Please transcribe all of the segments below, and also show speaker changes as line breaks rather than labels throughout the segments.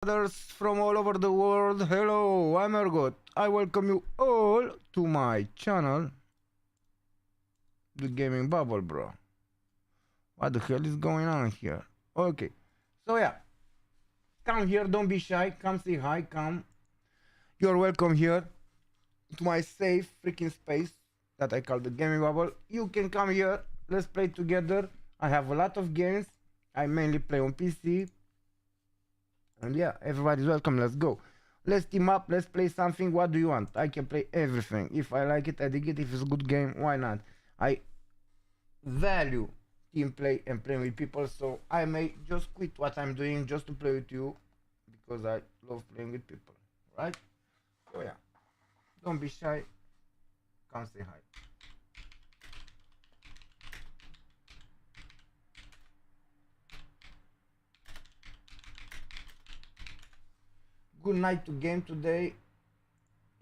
Others from all over the world. Hello, I'm Ergot. I welcome you all to my channel, The Gaming Bubble, bro. What the hell is going on here? Okay, so yeah, come here, don't be shy, come say hi, come. You're welcome here to my safe freaking space that I call the Gaming Bubble. You can come here, let's play together. I have a lot of games. I mainly play on PC. And yeah, everybody's welcome. Let's go. Let's team up. Let's play something. What do you want? I can play everything. If I like it, I dig it. If it's a good game, why not? I value team play and playing with people, so I may just quit what I'm doing just to play with you because I love playing with people, right? So yeah, don't be shy. Come say hi. Good night to game today.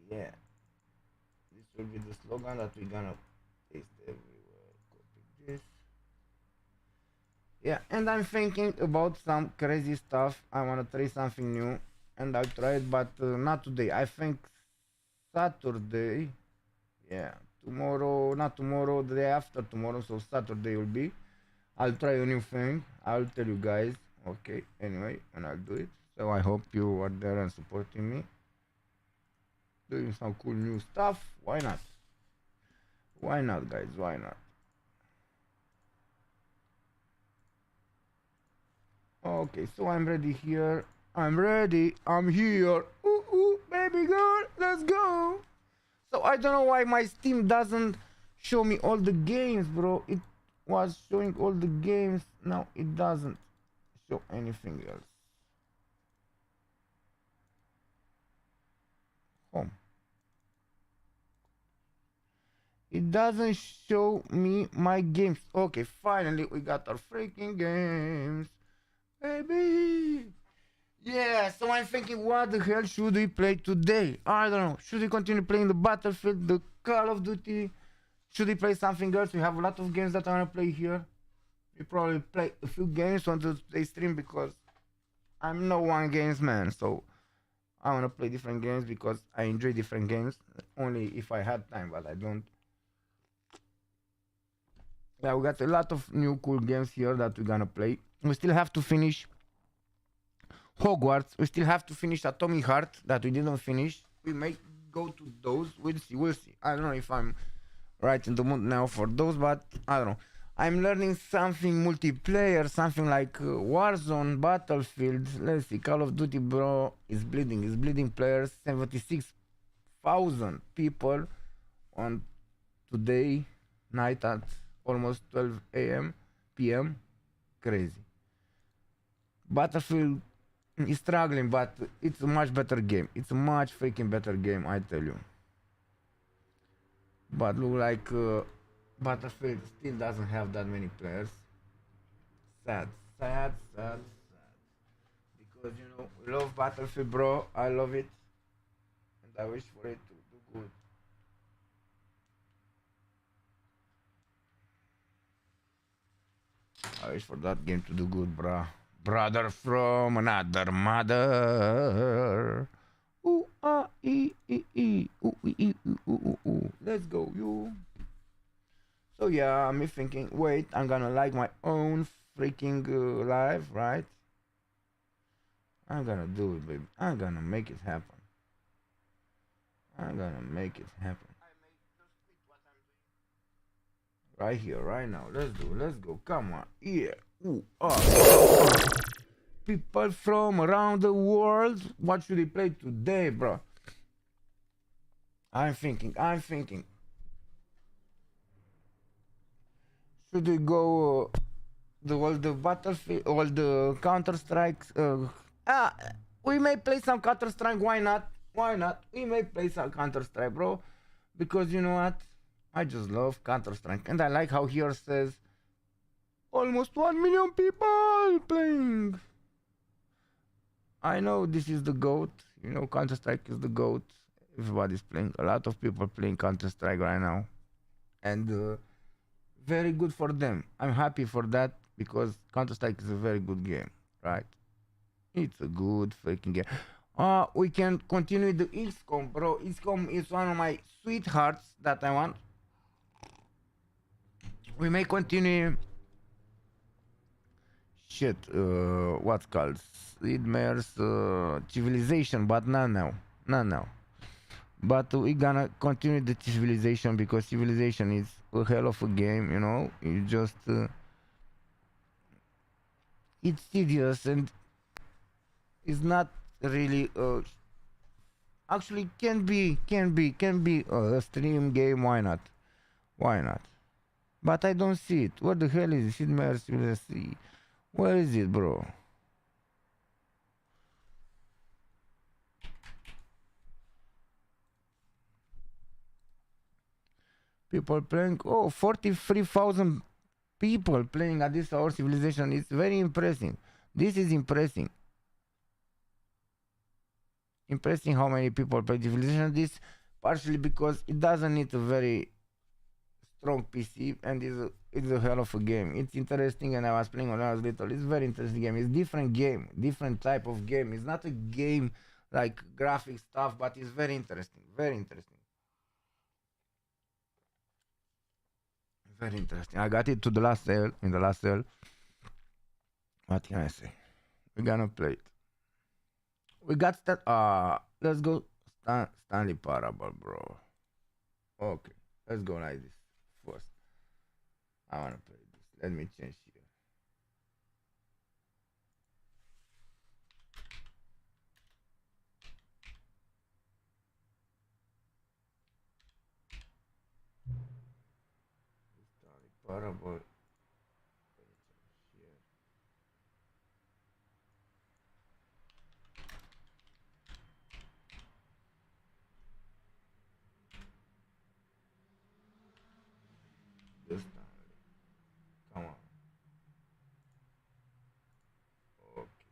Yeah, this will be the slogan that we're gonna paste everywhere. Copy this. Yeah, and I'm thinking about some crazy stuff. I wanna try something new, and I'll try it, but not today. I think Saturday. Yeah, tomorrow, not tomorrow, the day after tomorrow, so Saturday will be. I'll try a new thing. I'll tell you guys. Okay, anyway, and I'll do it. So I hope you are there and supporting me. Doing some cool new stuff. Why not? Why not, guys? Why not? Okay, so I'm ready here. I'm ready. I'm here. Ooh, ooh, baby girl, let's go. So I don't know why my Steam doesn't show me all the games, bro. It was showing all the games. Now it doesn't show anything else. Home. It doesn't show me my games. Okay, finally we got our freaking games. Baby. Yeah, so I'm thinking, what the hell should we play today? I don't know. Should we continue playing the Battlefield, the Call of Duty? Should we play something else? We have a lot of games that I want to play here. We probably play a few games on today's stream because I'm no one games man. So I want to play different games because I enjoy different games. Only if I had time, but I don't. Yeah, we got a lot of new cool games here that we're gonna play. We still have to finish Hogwarts. We still have to finish Atomic Heart that we didn't finish. We may go to those. We'll see. We'll see. I don't know if I'm right in the mood now for those, but I don't know. I'm learning something multiplayer, something like Warzone, Battlefield. Let's see. Call of Duty, bro, is bleeding. Is bleeding players. 76,000 people on today night at almost 12 a.m. p.m. Crazy. Battlefield is struggling, but it's a much better game. It's a much freaking better game, I tell you. But look like Battlefield still doesn't have that many players. Sad, sad, sad, sad. Because you know, we love Battlefield, bro. I love it, and I wish for it to do good. I wish for that game to do good, bruh. Brother from another mother. Ooh, ah, ee. Ooh, ee, ooh, ooh, ooh. Let's go, you. So yeah, I'm thinking, wait, I'm gonna like my own freaking live, right? I'm gonna do it, baby. I'm gonna make it happen. I'm gonna make it happen. Right here, right now. Let's do it. Let's go. Come on. Yeah. Ooh, people from around the world. What should we play today, bro? I'm thinking. Should we go the all the battlefield, all the Counter Strikes? Ah, we may play some Counter Strike. Why not? Why not? We may play some Counter Strike, bro. Because you know what? I just love Counter Strike, and I like how here says almost 1 million people playing. I know this is the GOAT. You know, Counter Strike is the GOAT. Everybody's playing. A lot of people playing Counter Strike right now. And very good for them. I'm happy for that because Counter Strike is a very good game, right? It's a good freaking game. We can continue the XCOM, bro. XCOM is one of my sweethearts that I want. We may continue. Shit, what's called? It matters civilization, but not now. Not now. But we gonna continue the civilization because civilization is a hell of a game, you know. You just it's tedious and it's not really actually can be a stream game. Why not? Why not? But I don't see it. What the hell is it? It matters. Let's see. Where is it, bro? People playing. Oh, 43,000 people playing at this hour civilization. It's very impressive. This is impressive. Impressive how many people play civilization. This partially because it doesn't need a very strong PC and it's a hell of a game. It's interesting and I was playing when I was little. It's a very interesting game. It's different game, different type of game. It's not a game like graphic stuff, but it's very interesting. Very interesting. Very interesting. I got it to the last sale, in the last sale. What can I say? We're gonna play it. We got that. Let's go Stanley Parable, bro. Okay, let's go like this first. I wanna play this. Let me change here. Stanley Parable. This Stanley. Come on. Okay.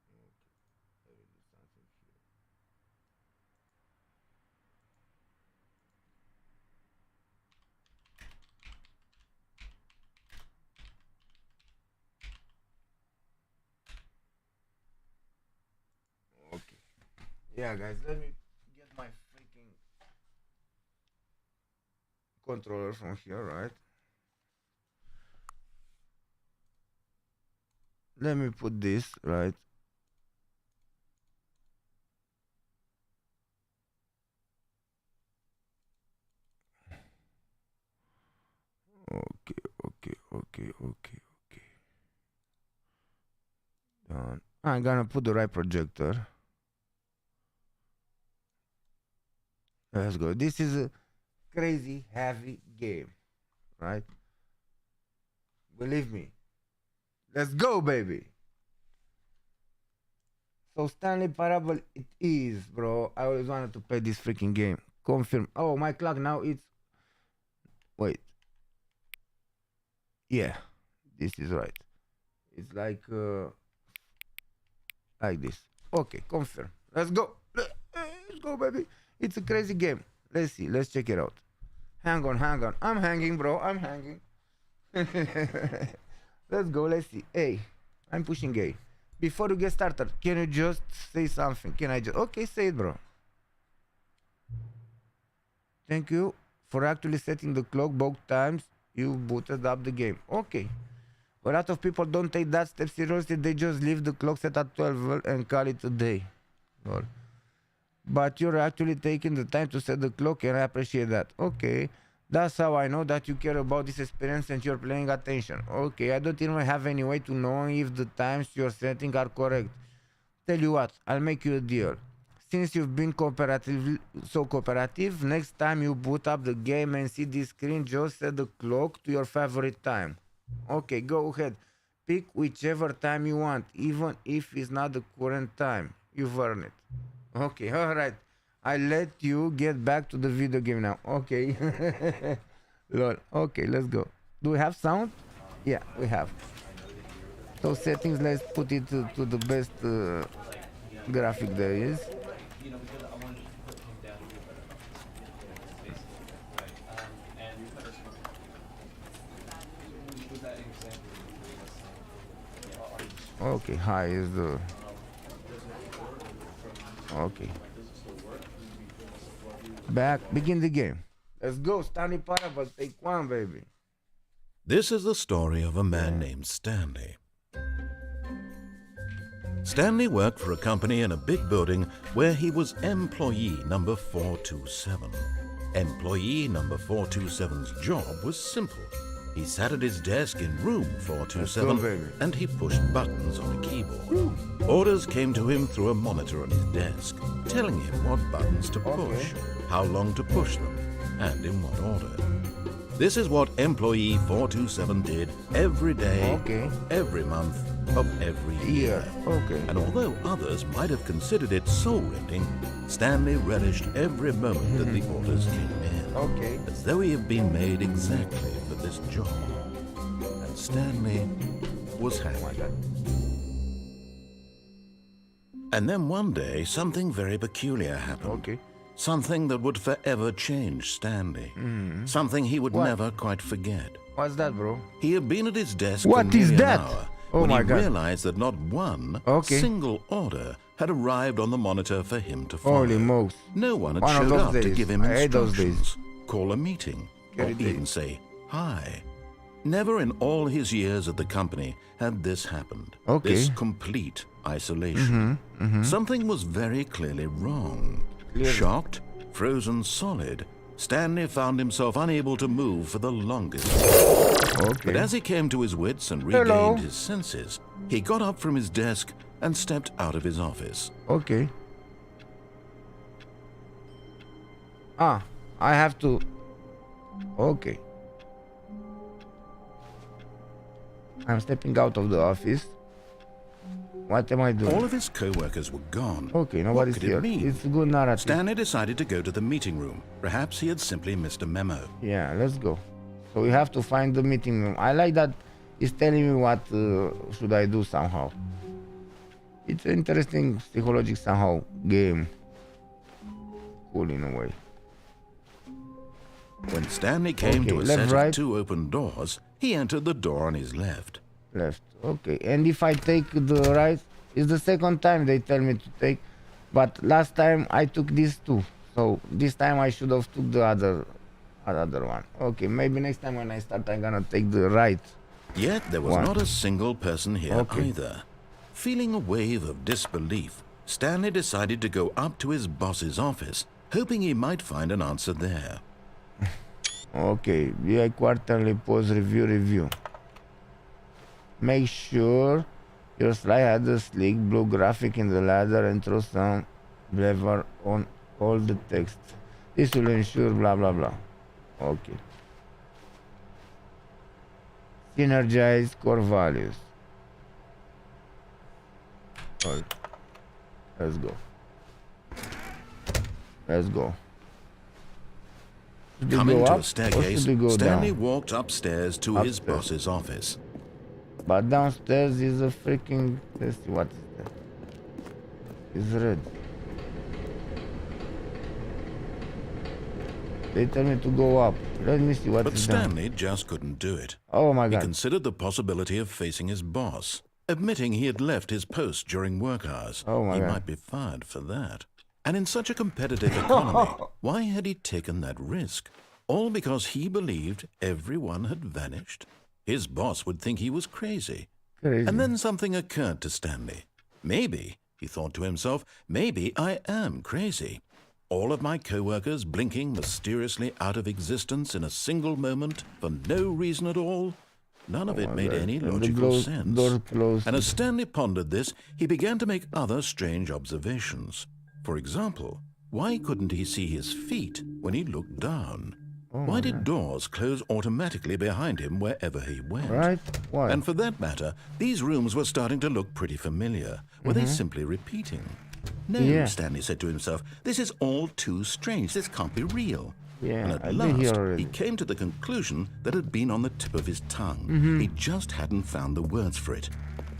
Let me do something here. Okay. Yeah, guys, let me get my freaking controller from here, right? Let me put this, right? Okay, okay. Done. I'm gonna put the right projector. Let's go. This is a crazy heavy game, right? Believe me. Let's go, baby. So Stanley Parable it is, bro. I always wanted to play this freaking game. Confirm. Oh, my clock now it's wait. Yeah, this is right. It's like this. Okay, confirm. Let's go. Let's go, baby. It's a crazy game. Let's see. Let's check it out. Hang on. I'm hanging, bro. I'm hanging. Let's go. Let's see. Hey, I'm pushing A. Before you get started, can you just say something? Can I just... Okay, say it, bro. Thank you for actually setting the clock both times you booted up the game. Okay. A lot of people don't take that step seriously. They just leave the clock set at 12 and call it a day. Lol. But you're actually taking the time to set the clock and I appreciate that. Okay. That's how I know that you care about this experience and you're paying attention. Okay, I don't even have any way to know if the times you're setting are correct. Tell you what, I'll make you a deal. Since you've been so cooperative, next time you boot up the game and see this screen, just set the clock to your favorite time. Okay, go ahead. Pick whichever time you want, even if it's not the current time. You've earned it. Okay, alright. I let you get back to the video game now. Okay. Lol. Okay, let's go. Do we have sound? Yeah, we have. So settings, let's put it to the best graphic there is. Okay, high is the... Okay. Back, begin the game. Let's go, Stanley Parable, take one, baby.
This is the story of a man named Stanley. Stanley worked for a company in a big building where he was employee number 427. Employee number 427's job was simple. He sat at his desk in room 427 and he pushed buttons on a keyboard. Orders came to him through a monitor on his desk, telling him what buttons to push, how long to push them, and in what order. This is what employee 427 did every day, every month of every year. And although others might have considered it soul-rending, Stanley relished every moment that the orders came in, as though he had been made exactly for this job. And Stanley was happy. And then one day, something very peculiar happened. Something that would forever change Stanley. Something he would never quite forget.
What's that, bro?
He had been at his desk for nearly an hour when he realized that not one single order had arrived on the monitor for him to follow.
Holy smokes.
No one had showed up to give him instructions, call a meeting, or even say hi. Never in all his years at the company had this happened. This complete isolation. Something was very clearly wrong. Shocked, frozen solid, Stanley found himself unable to move for the longest time. But as he came to his wits and regained his senses, he got up from his desk and stepped out of his office.
I have to... I'm stepping out of the office. What am I doing?
All of his co-workers were gone.
Nobody's here. It's a good narrative.
Stanley decided to go to the meeting room. Perhaps he had simply missed a memo.
Yeah, let's go. So we have to find the meeting room. I like that it's telling me what should I do somehow. It's an interesting psychological somehow game. Cool in a way.
When Stanley came to a set of two open doors, he entered the door on his left.
And if I take the right, it's the second time they tell me to take, but last time I took these two, so this time I should have took the other one. Maybe next time when I start I'm gonna take the right.
Yet there was not a single person here either. Feeling a wave of disbelief, Stanley decided to go up to his boss's office, hoping he might find an answer there.
BI quarterly pause review. Make sure your slide has a sleek blue graphic in the ladder and throw some flavor on all the text. This will ensure blah blah blah. Synergize core values. Let's go.
Coming to a staircase, Stanley walked upstairs to his boss's office.
But downstairs is a freaking... Let's see what is that. It's red. They tell me to go up. Let me see what is down.
But Stanley just couldn't do it.
Oh my God.
He considered the possibility of facing his boss, admitting he had left his post during work hours. He might be fired for that. And in such a competitive economy, why had he taken that risk? All because he believed everyone had vanished? His boss would think he was crazy. And then something occurred to Stanley. Maybe, he thought to himself, maybe I am crazy. All of my co-workers blinking mysteriously out of existence in a single moment for no reason at all? None of it made any logical sense. And as Stanley pondered this, he began to make other strange observations. For example, why couldn't he see his feet when he looked down? Why did doors close automatically behind him wherever he went?
Why?
And for that matter, these rooms were starting to look pretty familiar. Were they simply repeating? No, Stanley said to himself, this is all too strange. This can't be real. And at last, he came to the conclusion that had been on the tip of his tongue. He just hadn't found the words for it.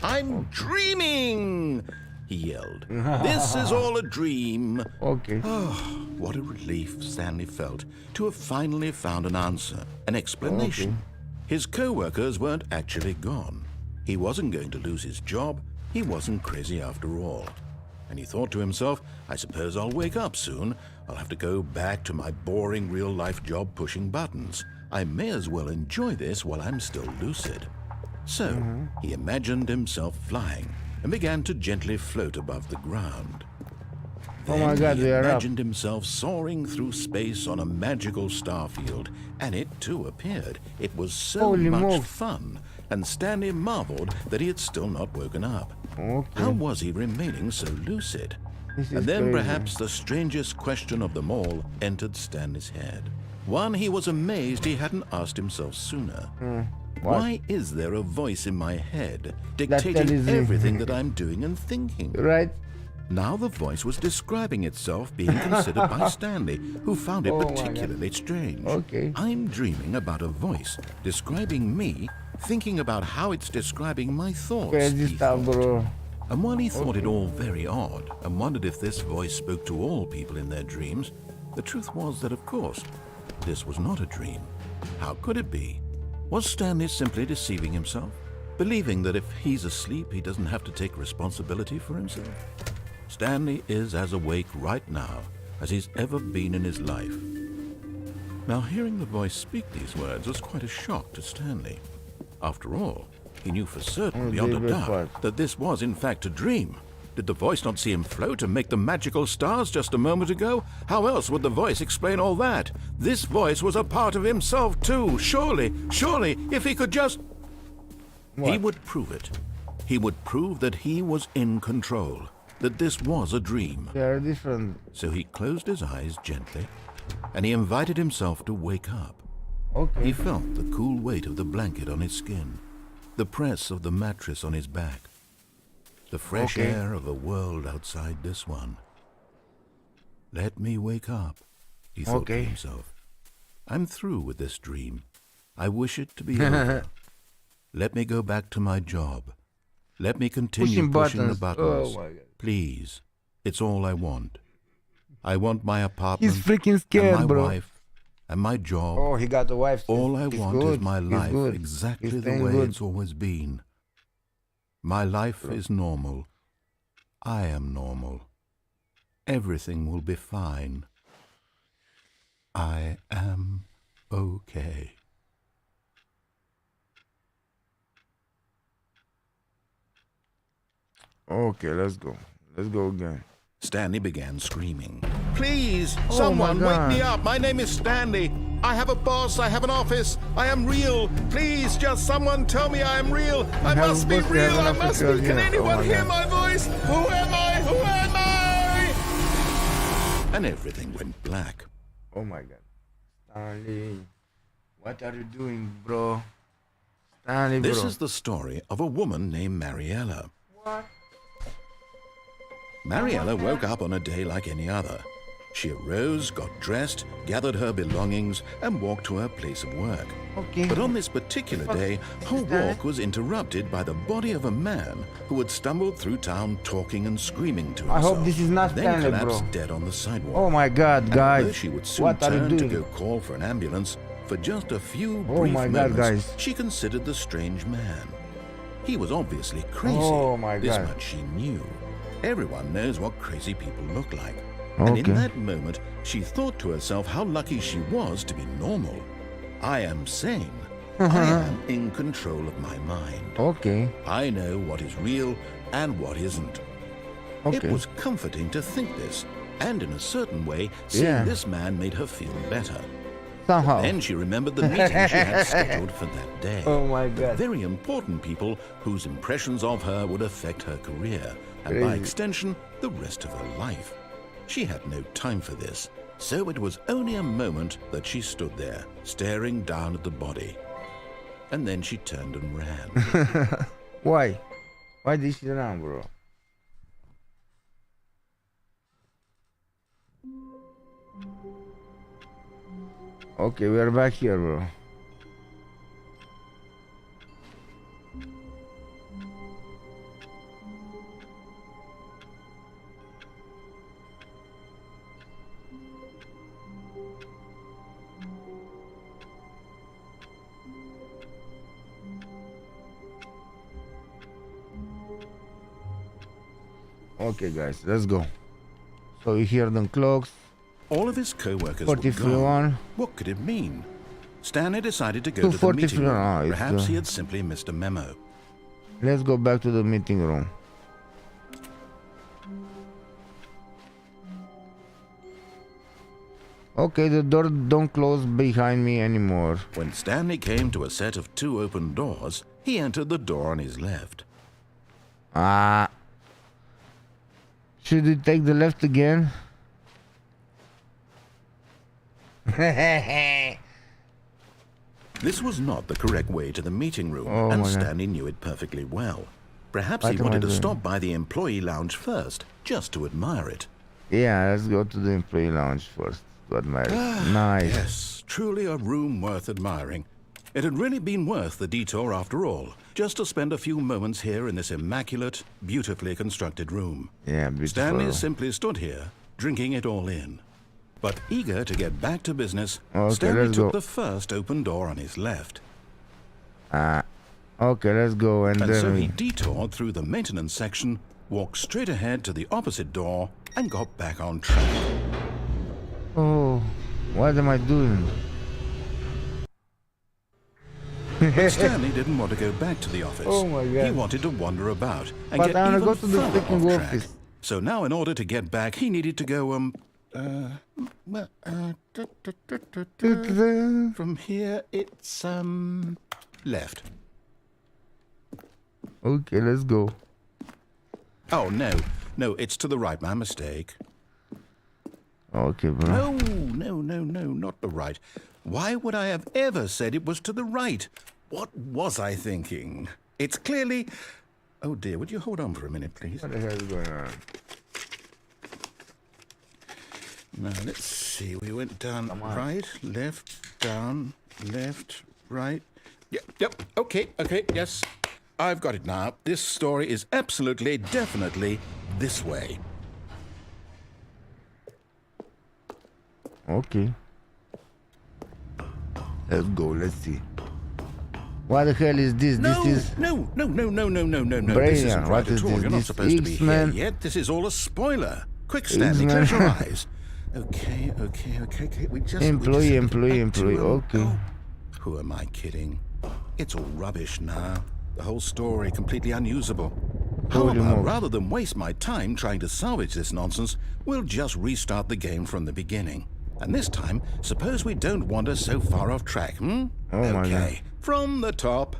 I'm dreaming, he yelled. This is all a dream. Oh, what a relief Stanley felt to have finally found an answer, an explanation. His co-workers weren't actually gone. He wasn't going to lose his job. He wasn't crazy after all. And he thought to himself, I suppose I'll wake up soon. I'll have to go back to my boring real-life job pushing buttons. I may as well enjoy this while I'm still lucid. So he imagined himself flying and began to gently float above the ground. Then he imagined himself soaring through space on a magical starfield, and it too appeared. It was so much fun, and Stanley marveled that he had still not woken up. How was he remaining so lucid? And then perhaps the strangest question of them all entered Stanley's head. One he was amazed he hadn't asked himself sooner. Why is there a voice in my head dictating everything that I'm doing and thinking? Now the voice was describing itself being considered by Stanley, who found it particularly strange. I'm dreaming about a voice describing me, thinking about how it's describing my thoughts, he thought. And while he thought it all very odd and wondered if this voice spoke to all people in their dreams, the truth was that, of course, this was not a dream. How could it be? Was Stanley simply deceiving himself, believing that if he's asleep, he doesn't have to take responsibility for himself? Stanley is as awake right now as he's ever been in his life. Now, hearing the voice speak these words was quite a shock to Stanley. After all, he knew for certain, beyond a doubt, that this was in fact a dream. Did the voice not see him float and make the magical stars just a moment ago? How else would the voice explain all that? This voice was a part of himself too. Surely, if he could just... He would prove it. He would prove that he was in control, that this was a dream.
They are different.
So he closed his eyes gently, and he invited himself to wake up. He felt the cool weight of the blanket on his skin, the press of the mattress on his back, the fresh air of a world outside this one. Let me wake up, he thought to himself. I'm through with this dream. I wish it to be over. Let me go back to my job. Let me continue pushing the buttons. Please. It's all I want. I want my apartment.
He's freaking scared,
and my
bro.
wife and my job.
He got the wife.
All I want is my life exactly the way it's always been. My life is normal. I am normal. Everything will be fine. I am okay.
Okay, let's go. Let's go again.
Stanley began screaming. Please, someone wake me up. My name is Stanley. I have a boss. I have an office. I am real. Please, just someone tell me I am real. I must be real. I must be. Can anyone hear my voice? Who am I? Who am I? And everything went black.
Oh my God. Stanley, what are you doing, bro? Stanley, bro.
This is the story of a woman named Mariella.
What?
Mariella woke up on a day like any other. She arose, got dressed, gathered her belongings, and walked to her place of work. But on this particular day, her walk was interrupted by the body of a man who had stumbled through town talking and screaming to himself.
I hope this is not Stanley,
then collapsed
bro.
dead on the sidewalk.
Oh my God, guys.
Although she would soon turn to go call for an ambulance, for just a few brief moments, she considered the strange man. He was obviously crazy. This much she knew. Everyone knows what crazy people look like. And in that moment, she thought to herself how lucky she was to be normal. I am sane. I am in control of my mind. I know what is real and what isn't. It was comforting to think this, and in a certain way, seeing this man made her feel better. Then she remembered the meeting she had scheduled for that day.
Oh my God.
Very important people whose impressions of her would affect her career, and by extension, the rest of her life. She had no time for this, so it was only a moment that she stood there, staring down at the body. And then she turned and ran.
Why? Why did she run, bro? Okay, we are back here, bro. Okay, guys, let's go. So you hear them clocks.
All of his co-workers were gone. What could it mean? Stanley decided to go to the meeting room. Perhaps he had simply missed a memo.
Let's go back to the meeting room. Okay, the door don't close behind me anymore.
When Stanley came to a set of 2 open doors, he entered the door on his left.
Should we take the left again?
This was not the correct way to the meeting room, and Stanley knew it perfectly well. Perhaps he wanted to stop by the employee lounge first, just to admire it.
Yeah, let's go to the employee lounge first to admire it. Nice.
Yes, truly a room worth admiring. It had really been worth the detour after all, just to spend a few moments here in this immaculate, beautifully constructed room.
Yeah, beautiful.
Stanley simply stood here, drinking it all in. But eager to get back to business, Stanley took the first open door on his left.
Okay, let's go. And then
so he detoured through the maintenance section, walked straight ahead to the opposite door, and got back on track.
Oh, what am I doing?
But Stanley didn't want to go back to the office.
Oh my God.
He wanted to wander about and
get
even
go to the freaking
off track.
office.
So now, in order to get back, he needed to go from here it's left.
Okay, let's go.
Oh no, it's to the right. My mistake.
Okay, bro.
No, not the right. Why would I have ever said it was to the right? What was I thinking? It's clearly... Oh dear, would you hold on for a minute, please?
What the hell is going on?
Now, let's see. We went down right, left, down, left, right. Yep, okay, yes. I've got it now. This story is absolutely, definitely this way.
Okay. Let's go, let's see. What the hell is this?
No.
This is...
No.
Brainiac,
This isn't right
what is
at all.
this?
You're not
This
supposed to be here
X-Men?
yet. This is all a spoiler. Quick, Stanley, close your eyes. Okay. We just...
Employee, okay.
Oh, who am I kidding? It's all rubbish now. The whole story completely unusable. However, rather than waste my time trying to salvage this nonsense, we'll just restart the game from the beginning. And this time, suppose we don't wander so far off track,
Oh my God.
Okay, from the top.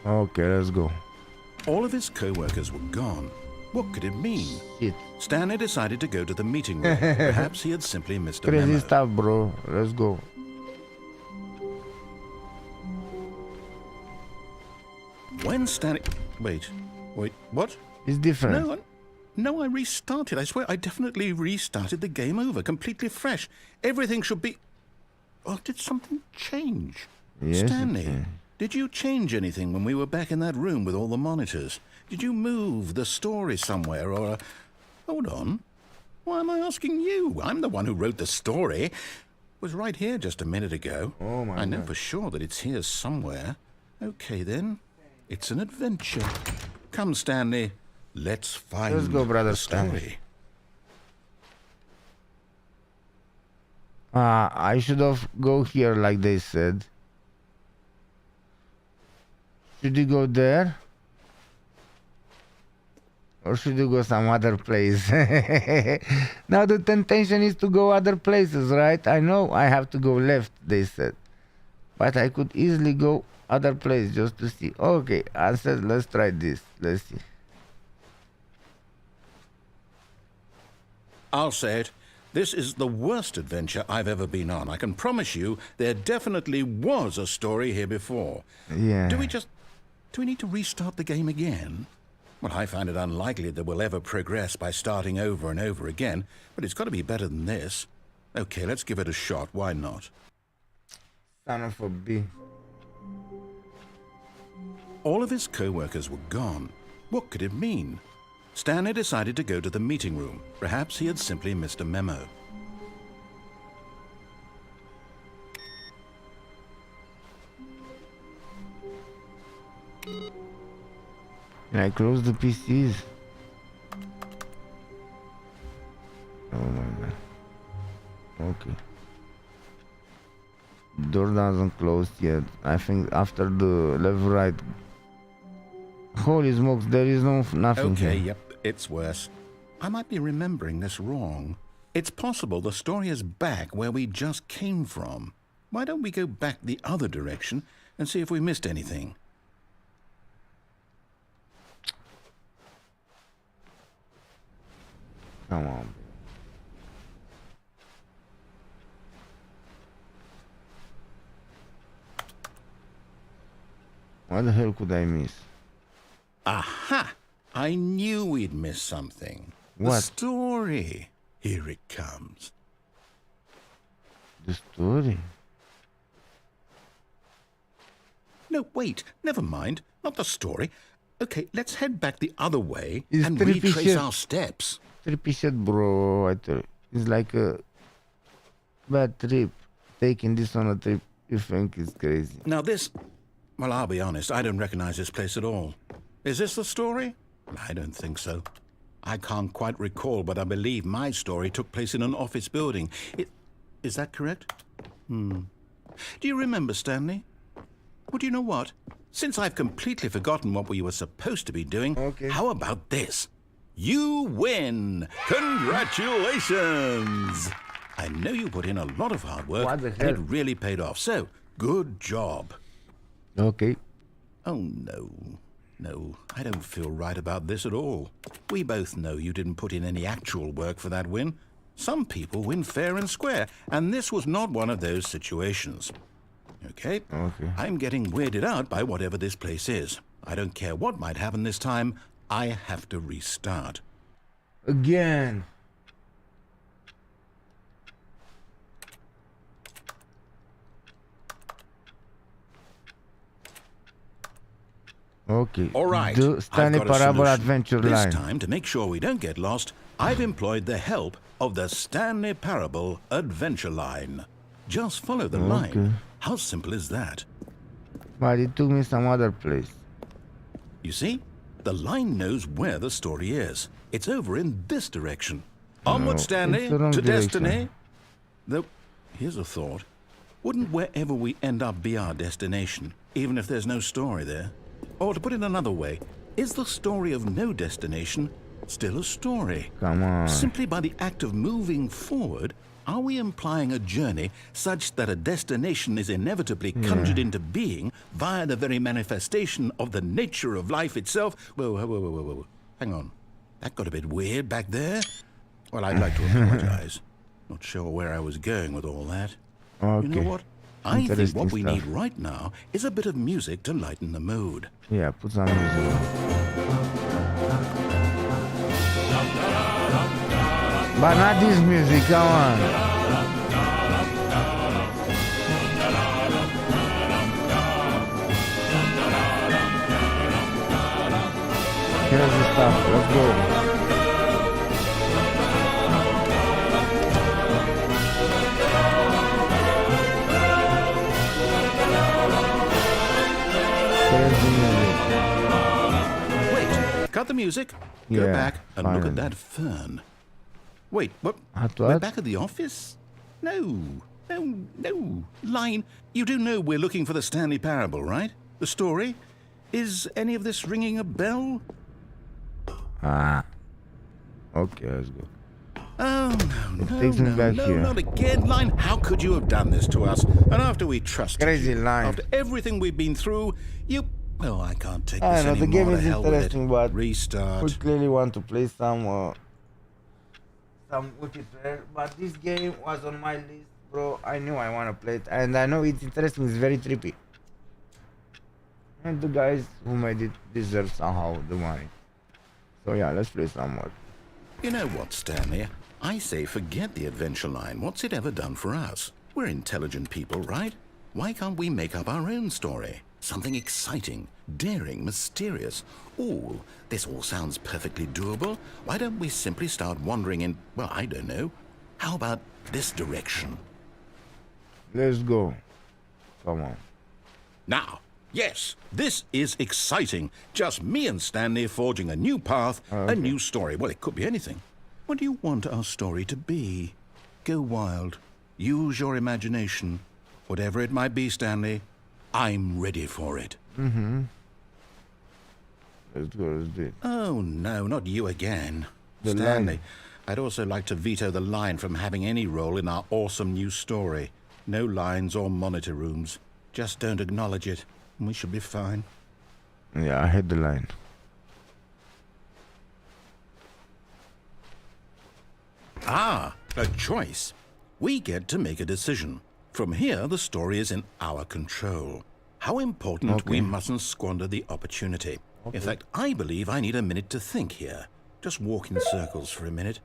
Okay, let's go.
All of his co-workers were gone. What could it mean?
Shit.
Stanley decided to go to the meeting room. Perhaps he had simply missed a
Crazy
memo.
stuff, bro. Let's go.
When Stanley... Wait, what?
It's different.
No, I restarted. I swear, I definitely restarted the game over, completely fresh. Everything should be... Oh, did something change?
Yes,
Stanley, did you change anything when we were back in that room with all the monitors? Did you move the story somewhere, or... Hold on. Why am I asking you? I'm the one who wrote the story. It was right here just a minute ago.
Oh, my
I know
God.
for sure that it's here somewhere. Okay, then. It's an adventure. Come, Stanley. Let's find
Let's go, brother
the story.
Stanley. I should have go here like they said. Should you go there? Or should you go some other place? Now the temptation is to go other places, right? I know I have to go left, they said. But I could easily go other place just to see. Okay, I said let's try this. Let's see.
I'll say it. This is the worst adventure I've ever been on. I can promise you there definitely was a story here before.
Yeah.
Do we need to restart the game again? Well, I find it unlikely that we'll ever progress by starting over and over again, but it's got to be better than this. Okay, let's give it a shot. Why not?
Son of a B.
All of his co-workers were gone. What could it mean? Stanley decided to go to the meeting room. Perhaps he had simply missed a memo.
Can I close the PCs? Oh my god. Okay. Door doesn't close yet. I think after the left right. Holy smokes, there is nothing
Okay,
here.
yep, it's worse. I might be remembering this wrong. It's possible the story is back where we just came from. Why don't we go back the other direction and see if we missed anything?
Come on. What the hell could I miss?
Aha! I knew we'd miss something.
What?
The story. Here it comes.
The story?
No, wait, never mind. Not the story. Okay, let's head back the other way
It's
and
trippy
retrace
shit.
our steps.
Trippy shit, bro. I tell you. It's like a bad trip. Taking this on a trip, you think it's crazy.
Now this... Well, I'll be honest, I don't recognize this place at all. Is this the story? I don't think so. I can't quite recall, but I believe my story took place in an office building. Is that correct? Do you remember, Stanley? Well, do you know what? Since I've completely forgotten what we were supposed to be doing,
Okay.
How about this? You win! Congratulations! I know you put in a lot of hard work,
What the
and
hell?
it really paid off. So, good job.
Okay.
Oh, no. No, I don't feel right about this at all. We both know you didn't put in any actual work for that win. Some people win fair and square, and this was not one of those situations. Okay?
Okay.
I'm getting weirded out by whatever this place is. I don't care what might happen this time. I have to restart.
Again. Okay.
All right.
The Stanley
I've got a
Parable
solution.
Adventure
This
Line.
time, to make sure we don't get lost, I've employed the help of the Stanley Parable Adventure Line. Just follow the line. How simple is that?
But it took me some other place.
You see, the line knows where the story is. It's over in this direction. Onward, Stanley,
it's the wrong
to
direction.
destiny. Though, here's a thought. Wouldn't wherever we end up be our destination, even if there's no story there? Or to put it another way, is the story of no destination still a story?
Come on.
Simply by the act of moving forward, are we implying a journey such that a destination is inevitably conjured into being via the very manifestation of the nature of life itself? Whoa. Hang on. That got a bit weird back there. Well, I'd like to apologize. Not sure where I was going with all that.
Okay.
You know what? I think
Interesting
what we
stuff.
need right now is a bit of music to lighten the mood.
Yeah, put some music on. But not this music, come on. Here's the stuff, let's go. Here's the music.
Wait, cut the music. Go
Yeah,
back and look
finally.
at that fern. Wait, what?
At
We're
what?
back at the office? No. Line, you do know we're looking for the Stanley Parable, right? The story? Is any of this ringing a bell?
Ah. Okay, let's go.
Oh,
takes me back here.
not again, Line. How could you have done this to us? And after we trusted
Crazy
you,
Line.
after everything we've been through, you... Oh, I can't take
I
this
know, the
anymore.
game
To
is
hell with it.
interesting, but
Restart.
we clearly want to play some multiplayer. But this game was on my list, bro. I knew I want to play it, and I know it's interesting. It's very trippy, and the guys who made it deserve somehow the money. So yeah, let's play some more.
You know what, Stanley? I say forget the adventure line. What's it ever done for us? We're intelligent people, right? Why can't we make up our own story? Something exciting, daring, mysterious. Ooh, this all sounds perfectly doable. Why don't we simply start wandering in, well, I don't know. How about this direction?
Let's go. Come on.
Now, yes, this is exciting. Just me and Stanley forging a new path, a new story. Well, it could be anything. What do you want our story to be? Go wild. Use your imagination. Whatever it might be, Stanley, I'm ready for it.
Mm-hmm. Let's go, let's do it.
Oh, no, not you again.
The
Stanley,
line.
I'd also like to veto the line from having any role in our awesome new story. No lines or monitor rooms. Just don't acknowledge it, and we should be fine.
Yeah, I hit the line.
Ah, a choice. We get to make a decision. From here, the story is in our control. How important we mustn't squander the opportunity. In fact, I believe I need a minute to think here. Just walk in circles for a minute.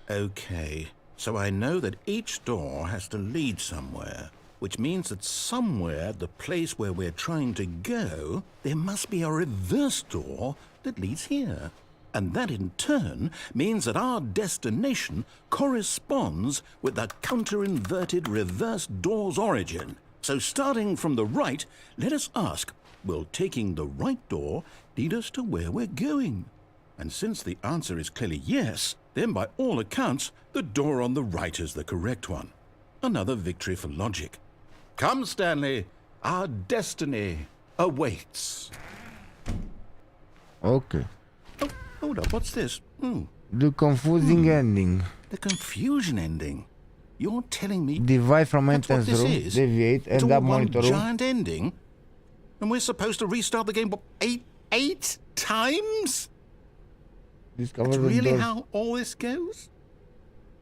Okay, so I know that each door has to lead somewhere, which means that somewhere at the place where we're trying to go, there must be a reverse door that leads here. And that in turn means that our destination corresponds with the counter-inverted reverse door's origin. So starting from the right, let us ask, will taking the right door lead us to where we're going? And since the answer is clearly yes, then by all accounts, the door on the right is the correct one. Another victory for logic. Come, Stanley, our destiny awaits.
Okay.
Oh, hold up, what's this?
The confusing ending.
The confusion ending. You're telling me
Divide from
that's what
entrance
this
room,
is?
deviate,
It's
end
all
up
one
monitor room.
giant ending? And we're supposed to restart the game, what, eight times?
Discover
That's
the
really
doors.
how all this goes?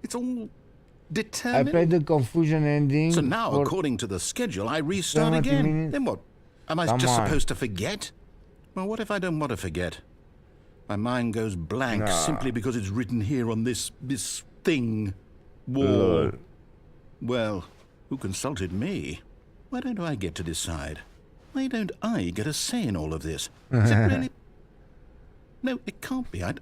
It's all
I
determined?
played the confusion ending.
So now,
for
according to the schedule, I restart
70
again.
minutes.
Then what? Am I
Come
just
on.
supposed to forget? Well, what if I don't want to forget? My mind goes blank
Nah.
simply because it's written here on this thing. Wall.
Lol.
Well, who consulted me? Why don't I get to decide? Why don't I get a say in all of this? Is it really? No, it can't be. I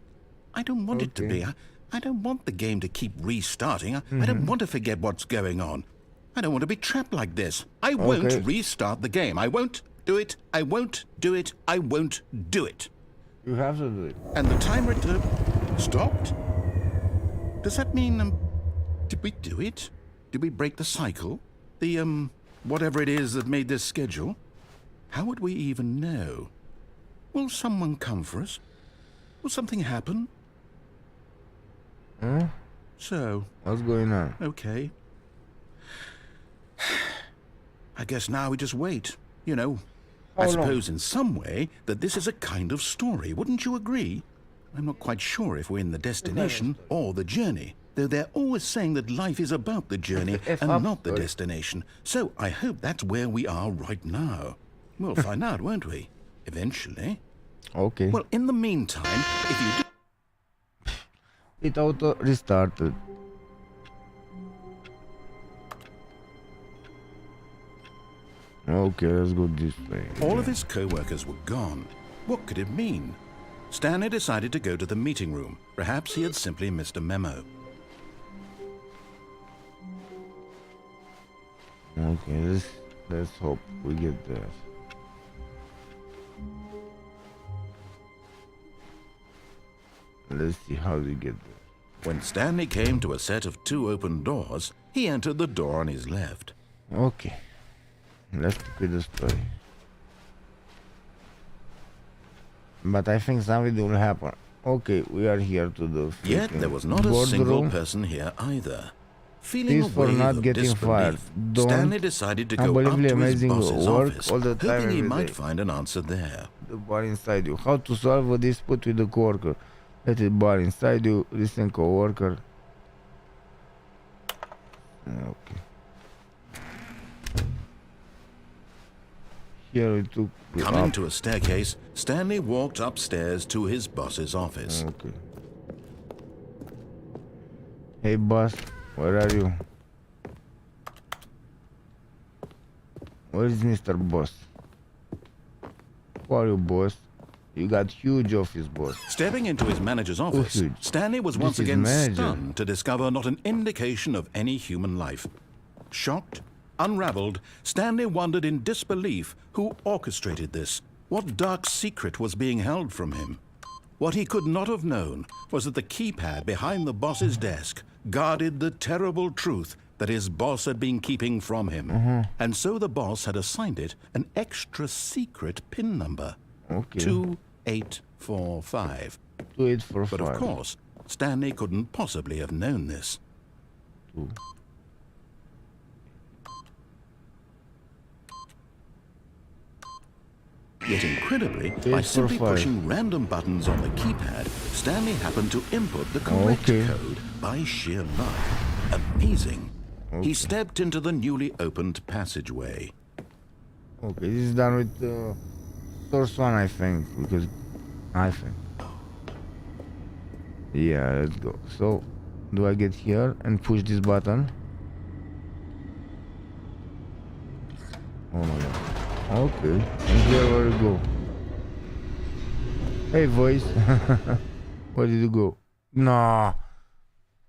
don't want it to be. I don't want the game to keep restarting. I don't want to forget what's going on. I don't want to be trapped like this. I won't restart the game. I won't do it. I won't do it. I won't do it.
You have to do it.
And the timer stopped? Does that mean, did we do it? Did we break the cycle? The, whatever it is that made this schedule? How would we even know? Will someone come for us? Will something happen?
Huh?
So,
What's going on?
okay. I guess now we just wait. You know, I suppose in some way that this is a kind of story. Wouldn't you agree? I'm not quite sure if we're in the destination or the journey, though they're always saying that life is about the journey and not the destination. So I hope that's where we are right now. We'll find out, won't we? Eventually.
Okay.
Well, in the meantime, if you do...
It auto restarted. Okay, let's go this way.
All of his co-workers were gone. What could it mean? Stanley decided to go to the meeting room. Perhaps he had simply missed a memo.
Okay, let's hope we get there. Let's see how we get there.
When Stanley came to a set of 2 open doors, he entered the door on his left.
Okay, let's quit the story. But I think something will happen. Okay, we are here to the
Yet there was not a single person here either. Feeling
Please
a
for
wave
not
of
getting fired.
disbelief,
Don't
Stanley decided to go up
unbelievably
to his
amazing
boss's
work
office,
all the time,
hoping he
every
might
day.
find an answer there.
The bar inside you. How to solve a dispute with the coworker. Let it bar inside you. Listen, coworker. Okay. here we took
Coming to a staircase, Stanley walked upstairs to his boss's office.
Okay. Hey boss, where are you? Where is Mr. Boss? Who are you, boss? You got huge office, boss.
Stepping into his manager's office, Stanley was once again stunned to discover not an indication of any human life. Shocked, unraveled, Stanley wondered in disbelief who orchestrated this. What dark secret was being held from him? What he could not have known was that the keypad behind the boss's desk guarded the terrible truth that his boss had been keeping from him. And so the boss had assigned it an extra secret PIN number.
Okay.
2845.
2845.
But of course, Stanley couldn't possibly have known this. Yet incredibly, by simply pushing random buttons on the keypad, Stanley happened to input the correct code by sheer luck. Amazing. He stepped into the newly opened passageway.
Okay, this is done with first one, I think, because yeah, let's go. So, do I get here and push this button? Oh my god. Okay, and here we go. Hey, voice. Where did you go? No.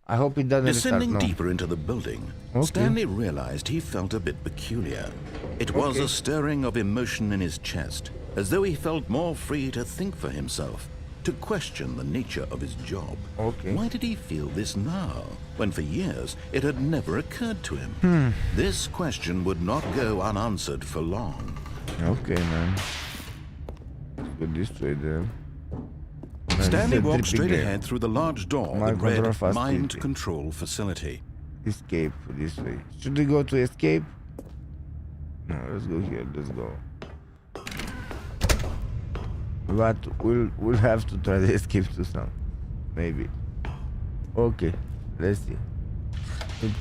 I hope it doesn't
Descending deeper into the building, Stanley realized he felt a bit peculiar. It was a stirring of emotion in his chest, as though he felt more free to think for himself, to question the nature of his job. Why did he feel this now, when for years it had never occurred to him? This question would not go unanswered for long.
Okay, man. Let's go this way then.
Stanley walked straight ahead through the large door that read Mind Control Facility.
Escape this way. Should we go to escape? No, let's go here. Let's go. But we'll have to try to escape to some. Maybe. Okay, let's see.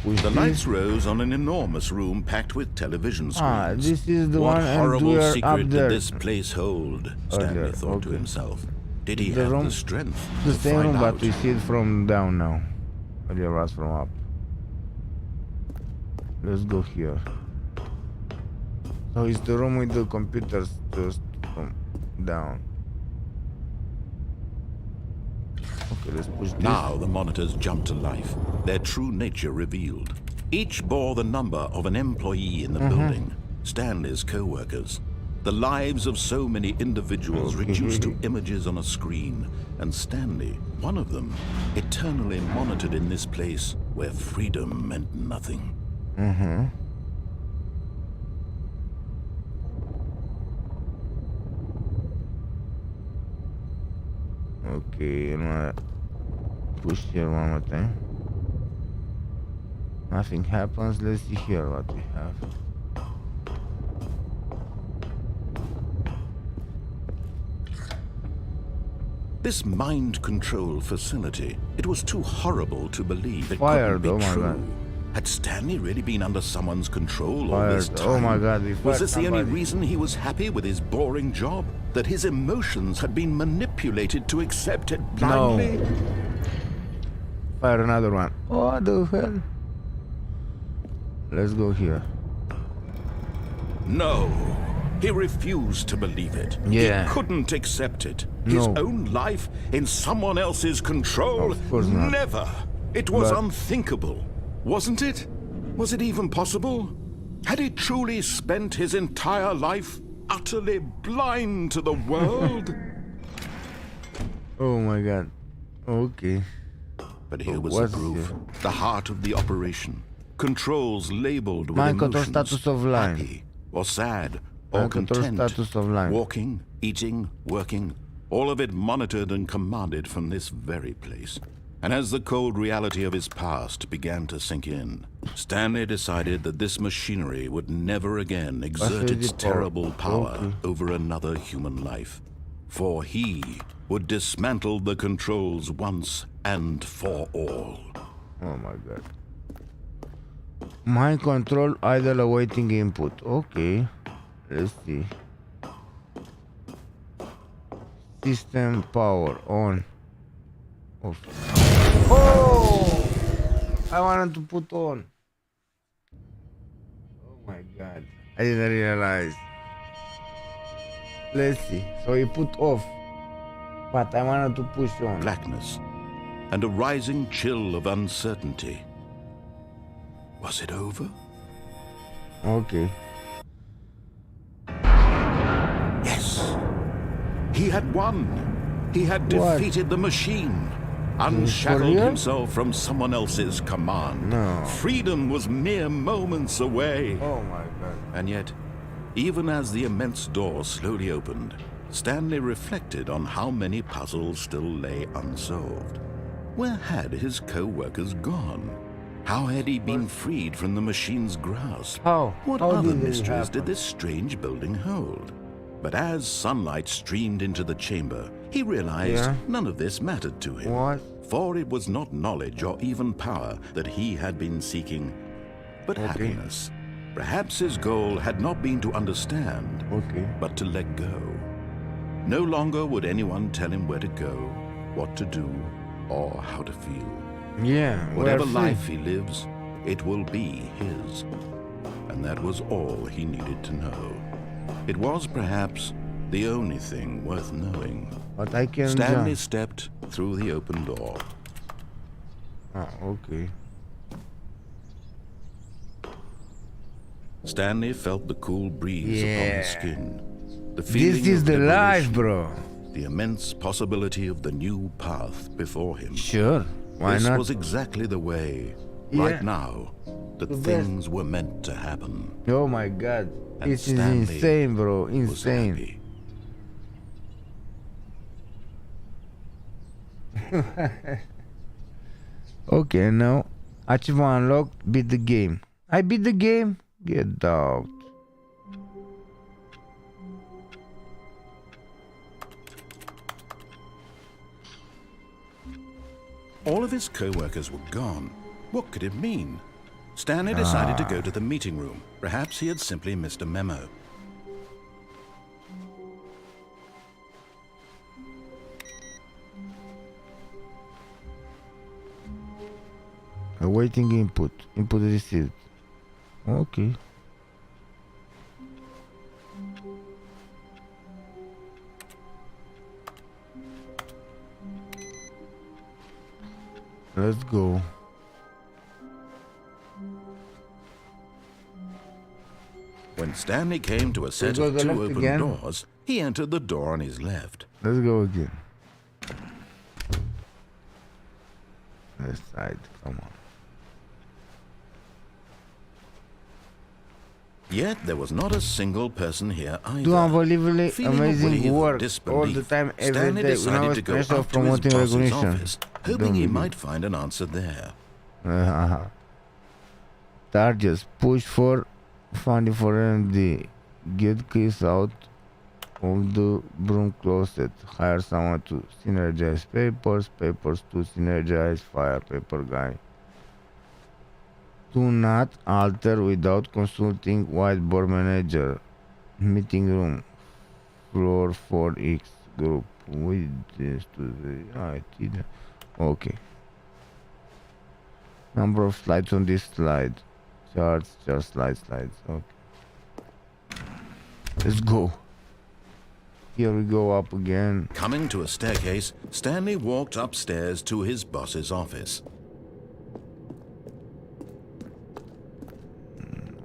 The lights rose on an enormous room packed with television screens.
This is the
what
one, and
horrible
we are
secret
up
did
there.
this place hold? Stanley thought to himself. Did he have the strength
the
to
same
find
room,
out?
but we see it from down now. Earlier was from up. Let's go here. So it's the room with the computers just from down. Okay, let's push this.
Now the monitors jumped to life, their true nature revealed. Each bore the number of an employee in the building, Stanley's co-workers. The lives of so many individuals reduced to images on a screen, and Stanley, one of them, eternally monitored in this place where freedom meant nothing.
Okay, I'm gonna push here one more time. Nothing happens. Let's see here what we have.
This mind control facility, it was too horrible to believe it couldn't be true. Had Stanley really been under someone's control all this time?
Oh my god,
was this the only reason he was happy with his boring job? That his emotions had been manipulated to accept it blindly?
No. Fire another one. What the hell? Let's go here.
No. He refused to believe it.
Yeah.
He couldn't accept it. His own life in someone else's control?
Of course not.
Never. It was unthinkable. Wasn't it? Was it even possible? Had he truly spent his entire life utterly blind to the world?
Oh my god. Okay.
But here was the proof. The heart of the operation. Controls labeled with
Mind control
emotions.
status of line.
Happy or sad or content.
Status of line.
Walking, eating, working. All of it monitored and commanded from this very place. And as the cold reality of his past began to sink in, Stanley decided that this machinery would never again exert its terrible power over another human life. For he would dismantle the controls once and for all.
Oh my god. Mind control idle awaiting input. Okay. Let's see. System power on. Off. Oh! I wanted to put on. Oh my god. I didn't realize. Let's see. So he put off. But I wanted to push on.
Blackness and a rising chill of uncertainty. Was it over?
Okay.
Yes. He had won. He had defeated the machine. Unshackled himself from someone else's command.
No.
Freedom was mere moments away.
Oh my god.
And yet, even as the immense door slowly opened, Stanley reflected on how many puzzles still lay unsolved. Where had his co-workers gone? How had he been freed from the machine's grasp? What other mysteries did this strange building hold? But as sunlight streamed into the chamber, he realized none of this mattered to him.
What?
For it was not knowledge or even power that he had been seeking, but happiness. Perhaps his goal had not been to understand, but to let go. No longer would anyone tell him where to go, what to do, or how to feel.
Yeah.
Whatever life he lives, it will be his. And that was all he needed to know. It was perhaps the only thing worth knowing.
But I can
Stanley stepped through the open door.
Ah, okay.
Stanley felt the cool breeze upon his skin. The feeling
this is
of
the life,
liberation,
bro.
The immense possibility of the new path before him.
Sure. Why
this
not?
was exactly the way, right now, that things were meant to happen.
Oh my god.
And
This is
Stanley
insane, bro. Insane. Okay, now achievement unlocked. Beat the game. I beat the game. Get out.
All of his co-workers were gone. What could it mean? Stanley decided to go to the meeting room. Perhaps he had simply missed a memo.
Awaiting input. Input received. Okay. Let's go.
When Stanley came to a set of two open doors, he entered the door on his left.
Let's go again. Left side, come on.
Yet there was not a single person here either.
Do unbelievably
Feeling
amazing work all the
disbelief,
time, every
Stanley
day.
decided to go
Special
up to his
promoting
boss's
recognition.
office, hoping he might find an answer there.
Targets push for funding for MD. Get keys out of the broom closet. Hire someone to synergize papers. Papers to synergize fire. Paper guy. Do not alter without consulting whiteboard manager. Meeting room. Floor 4X group. With this to the IT. Okay. Number of slides on this slide. Charts, slides. Okay. Let's go. Here we go up again.
Coming to a staircase, Stanley walked upstairs to his boss's office.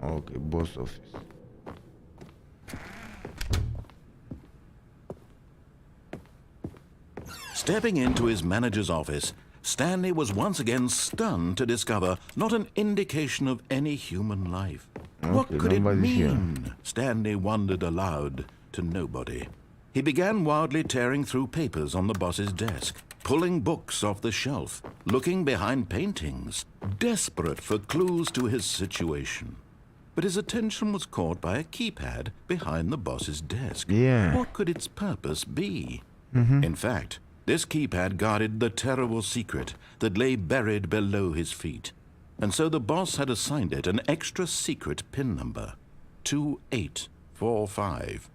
Okay, boss office.
Stepping into his manager's office, Stanley was once again stunned to discover not an indication of any human life. What could it mean? Stanley wondered aloud to nobody. He began wildly tearing through papers on the boss's desk, pulling books off the shelf, looking behind paintings, desperate for clues to his situation. But his attention was caught by a keypad behind the boss's desk. What could its purpose be? In fact, this keypad guarded the terrible secret that lay buried below his feet. And so the boss had assigned it an extra secret PIN number, 2845.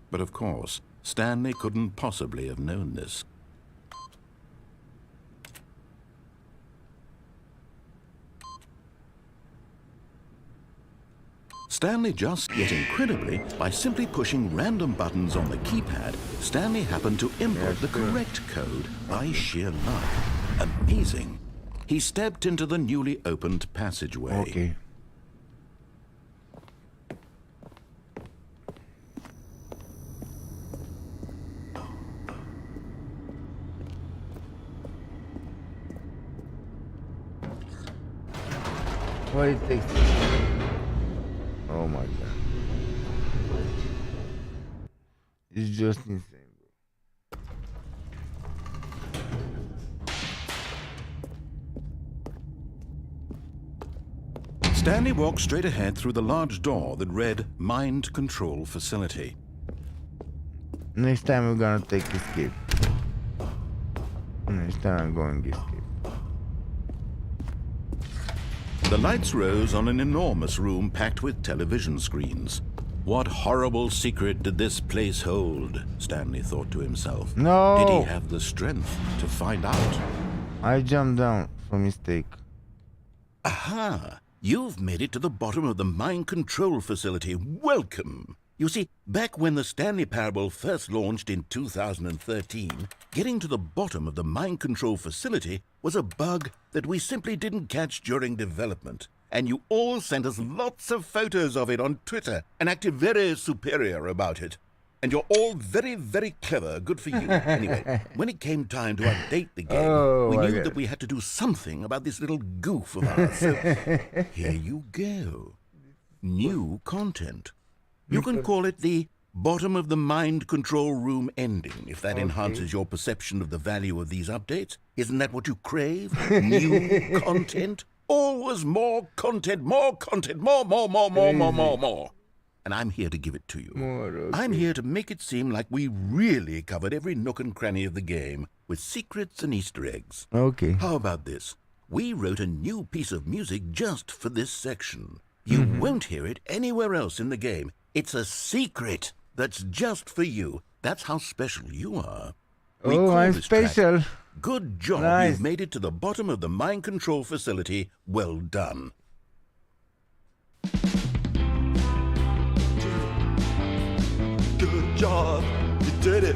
But of course, Stanley couldn't possibly have known this. Stanley yet incredibly, by simply pushing random buttons on the keypad, Stanley happened to input the correct code by sheer luck. Amazing. He stepped into the newly opened passageway.
Okay. What it takes. Oh my god. It's just insane, bro.
Stanley walked straight ahead through the large door that read Mind Control Facility.
Next time we're gonna take escape. Next time I'm going to escape.
The lights rose on an enormous room packed with television screens. What horrible secret did this place hold? Stanley thought to himself.
No!
Did he have the strength to find out?
I jumped down for mistake.
Aha! You've made it to the bottom of the mind control facility. Welcome! You see, back when the Stanley Parable first launched in 2013, getting to the bottom of the mind control facility was a bug that we simply didn't catch during development. And you all sent us lots of photos of it on Twitter and acted very superior about it. And you're all very, very clever. Good for you. Anyway, when it came time to update the game, we knew that we had to do something about this little goof of ours. So here you go. New content. You can call it the bottom of the mind control room ending, if that enhances your perception of the value of these updates. Isn't that what you crave? New content? Always more content, more content, more. And I'm here to give it to you. I'm here to make it seem like we really covered every nook and cranny of the game with secrets and Easter eggs.
Okay.
How about this? We wrote a new piece of music just for this section. You won't hear it anywhere else in the game. It's a secret that's just for you. That's how special you are.
I'm special.
Good job.
Nice.
You've made it to the bottom of the mind control facility. Well done.
Good job. You did it.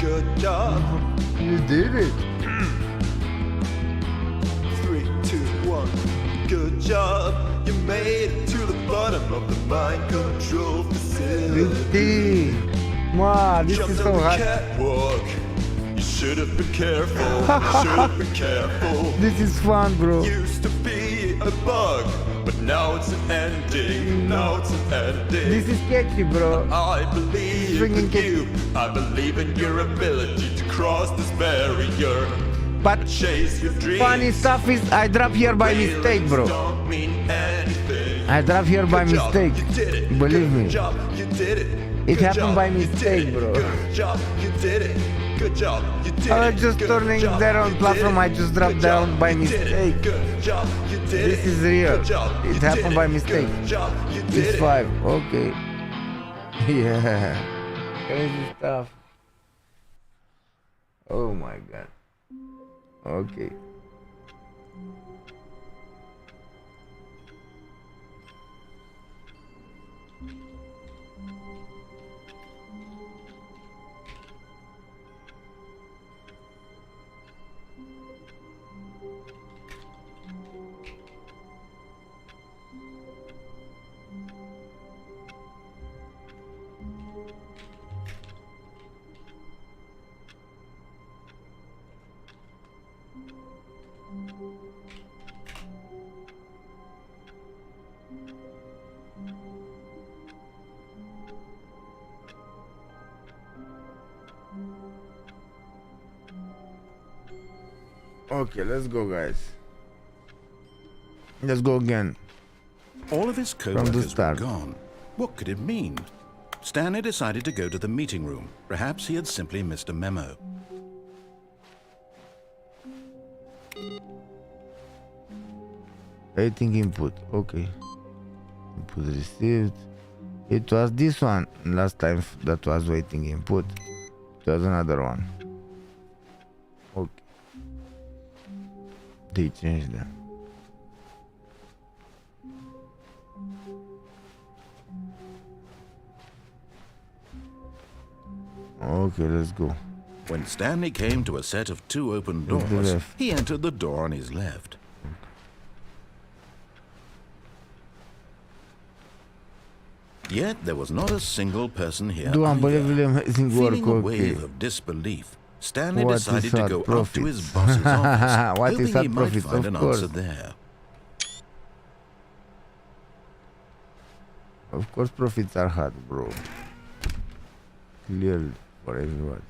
Good job.
You did it.
3, 2, 1. Good job. You made it to the bottom of the mind control facility.
Wow, this
Jumped
is
on
so
the
hard.
catwalk. You should have been careful. You should have been careful.
This is fun, bro.
Used to be a bug, but now it's an ending. Now it's an ending.
This is sketchy, bro.
I believe in you. I believe in your ability to cross this barrier.
But
Chase your dreams.
funny stuff is I drop here by mistake, bro.
Don't mean anything.
I drop here by
Good job,
mistake.
you did it.
Believe me.
Good job, you did it.
It
Good
happened
job,
by
you did
mistake,
it.
bro.
Good job, you did it. Good job, you did it.
I was just
Good
turning
job,
there on
you
platform,
did
I
it.
just dropped
Good job,
down by
you did it.
mistake.
Good job, you did
This
it.
is real.
Good job, you
It
did
happened by
it.
mistake.
Good job, you did
It's
it.
5. Okay. Yeah. Crazy stuff. Oh my god. Okay. Okay, let's go, guys. Let's go again.
All of his
From the
co-workers were
start.
gone. What could it mean? Stanley decided to go to the meeting room. Perhaps he had simply missed a memo.
Waiting input. Okay. Input received. It was this one last time that was waiting input. It was another one. Okay. They changed them. Okay, let's go.
When Stanley came to a set of 2 open doors, he entered the door on his left. Yet there was not a single person here.
Unbelievably amazing work.
Feeling a wave of disbelief, Stanley decided to go up to his boss's office,
What
hoping
is that
he might
profit?
find
Of
an
course.
answer there.
Of course, profits are hard, bro. Clearly for everyone.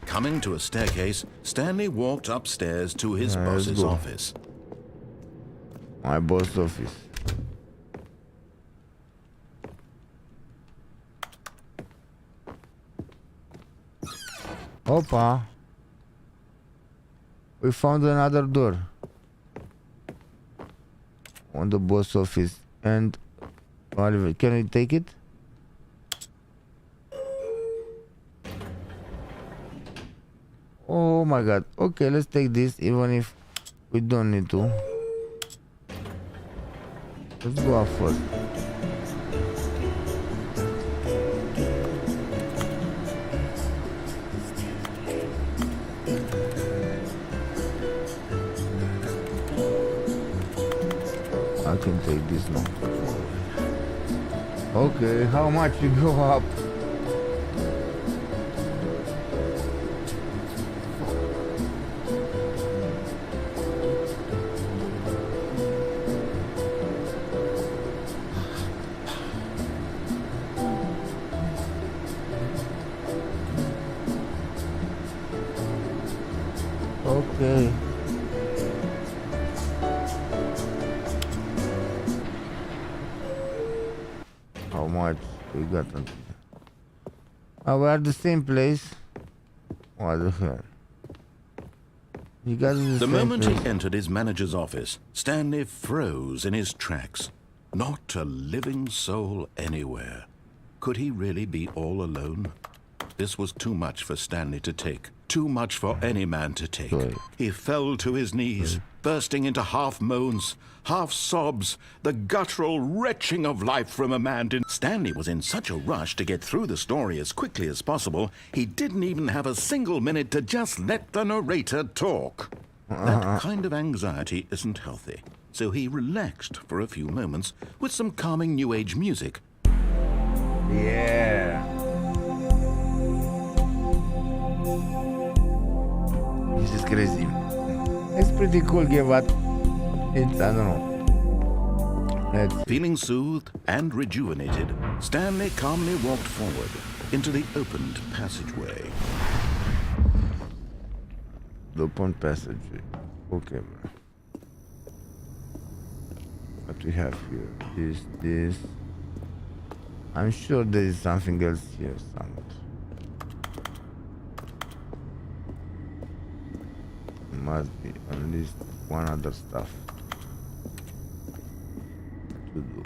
Coming to a staircase, Stanley walked upstairs to his boss's office.
My boss office. Opa! We found another door on the boss office. And Oliver, can we take it? Oh my god. Okay, let's take this even if we don't need to. Let's go up first. I can take this now. Okay, how much we go up? Okay. How much we got on? Oh, we are the same place. What the hell? You got
The moment he entered his manager's office, Stanley froze in his tracks. Not a living soul anywhere. Could he really be all alone? This was too much for Stanley to take. Too much for any man to take. He fell to his knees, bursting into half moans, half sobs, the guttural retching of life from a man. Stanley was in such a rush to get through the story as quickly as possible, he didn't even have a single minute to just let the narrator talk. That kind of anxiety isn't healthy, so he relaxed for a few moments with some calming New Age music.
Yeah. This is crazy. It's pretty cool game, but it's, I don't know.
Feeling soothed and rejuvenated, Stanley calmly walked forward into the opened passageway.
The open passageway. Okay, bro. What we have here? This. I'm sure there is something else here somewhere. Must be at least one other stuff to do.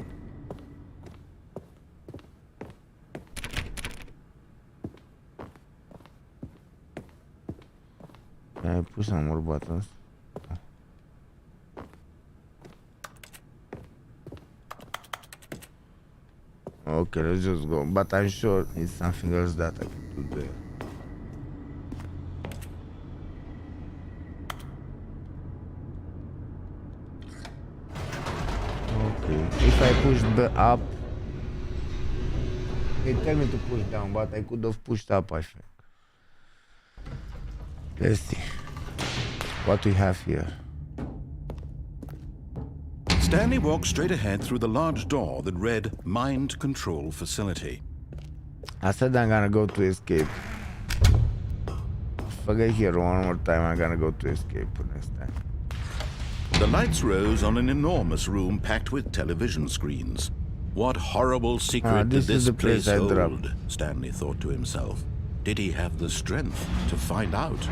Can I push some more buttons? Okay, let's just go. But I'm sure it's something else that I can do there. If I push up, they tell me to push down, but I could have pushed up, I think. Let's see what we have here.
Stanley walked straight ahead through the large door that read Mind Control Facility.
I said I'm gonna go to escape. If I get here one more time, I'm gonna go to escape next time.
The lights rose on an enormous room packed with television screens. What horrible secret did this place hold? Stanley thought to himself. Did he have the strength to find out?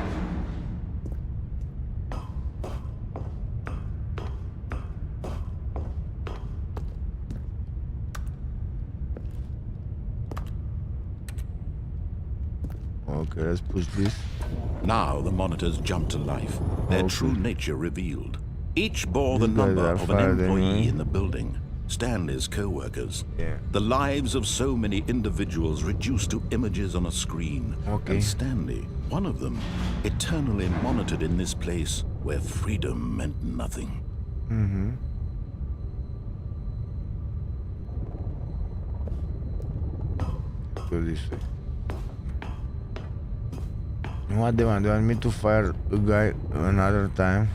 Okay, let's push this.
Now the monitors jumped to life, their true nature revealed. Each bore the
These guys
number
are
of an
fired
employee
anyway.
in the building, Stanley's co-workers.
Yeah.
The lives of so many individuals reduced to images on a screen.
Okay.
And Stanley, one of them, eternally monitored in this place where freedom meant nothing.
Mm-hmm. Go this way. What they want? They want me to fire a guy another time?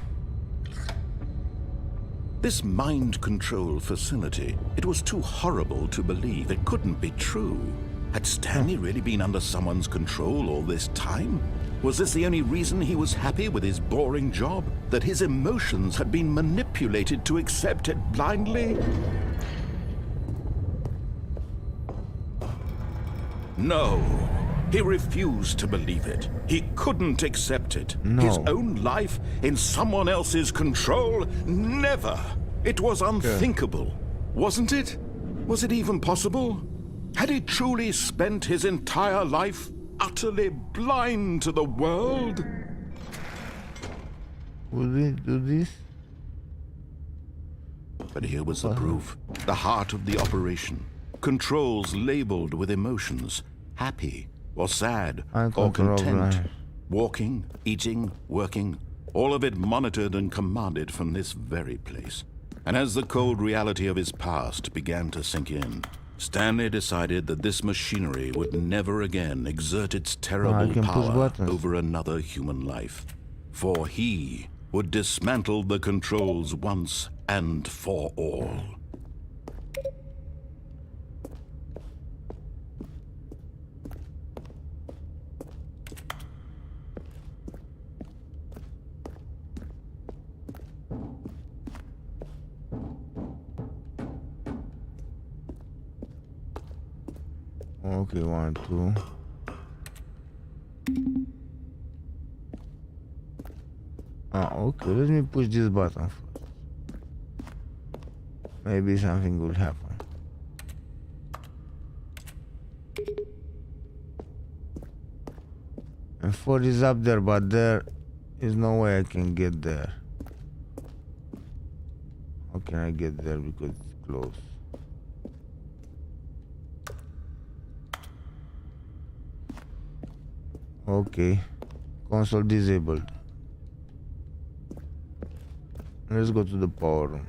This mind control facility, it was too horrible to believe. It couldn't be true. Had Stanley really been under someone's control all this time? Was this the only reason he was happy with his boring job? That his emotions had been manipulated to accept it blindly? No. He refused to believe it. He couldn't accept it.
No.
His own life in someone else's control? Never. It was unthinkable. Wasn't it? Was it even possible? Had he truly spent his entire life utterly blind to the world?
Would we do this?
But here was the proof. The heart of the operation. Controls labeled with emotions. Happy or sad or content. Walking, eating, working. All of it monitored and commanded from this very place. And as the cold reality of his past began to sink in, Stanley decided that this machinery would never again exert its terrible power over another human life. For he would dismantle the controls once and for all.
Okay, 1, 2. Okay, let me push this button first. Maybe something will happen. And 4 is up there, but there is no way I can get there. How can I get there because it's close? Okay, console disabled. Let's go to the power room.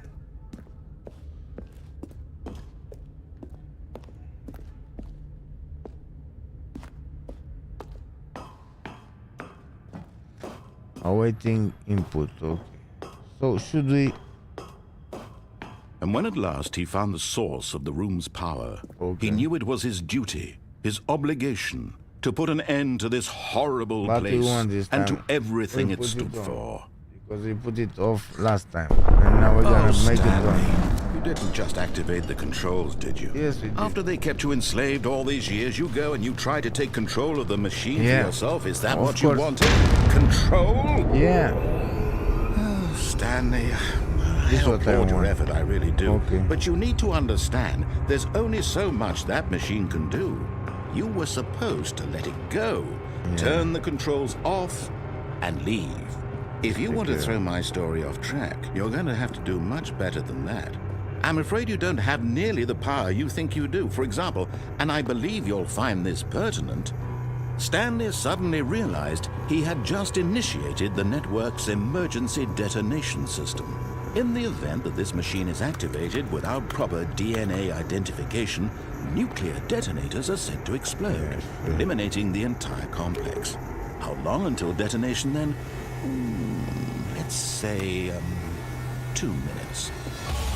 Awaiting input. Okay, so should we?
And when at last he found the source of the room's power, he knew it was his duty, his obligation, to put an end to this horrible place and to everything it stood for.
Because we put it off last time, and now we're gonna make it on.
You didn't just activate the controls, did you?
Yes, we did.
After they kept you enslaved all these years, you go and you try to take control of the machine for yourself. Is that what you wanted? Control?
Yeah.
Oh, Stanley. I applaud your effort, I really do. But you need to understand, there's only so much that machine can do. You were supposed to let it go, turn the controls off, and leave. If you want to throw my story off track, you're going to have to do much better than that. I'm afraid you don't have nearly the power you think you do. For example, and I believe you'll find this pertinent, Stanley suddenly realized he had just initiated the network's emergency detonation system. In the event that this machine is activated without proper DNA identification, nuclear detonators are said to explode, eliminating the entire complex. How long until detonation then? Let's say 2 minutes.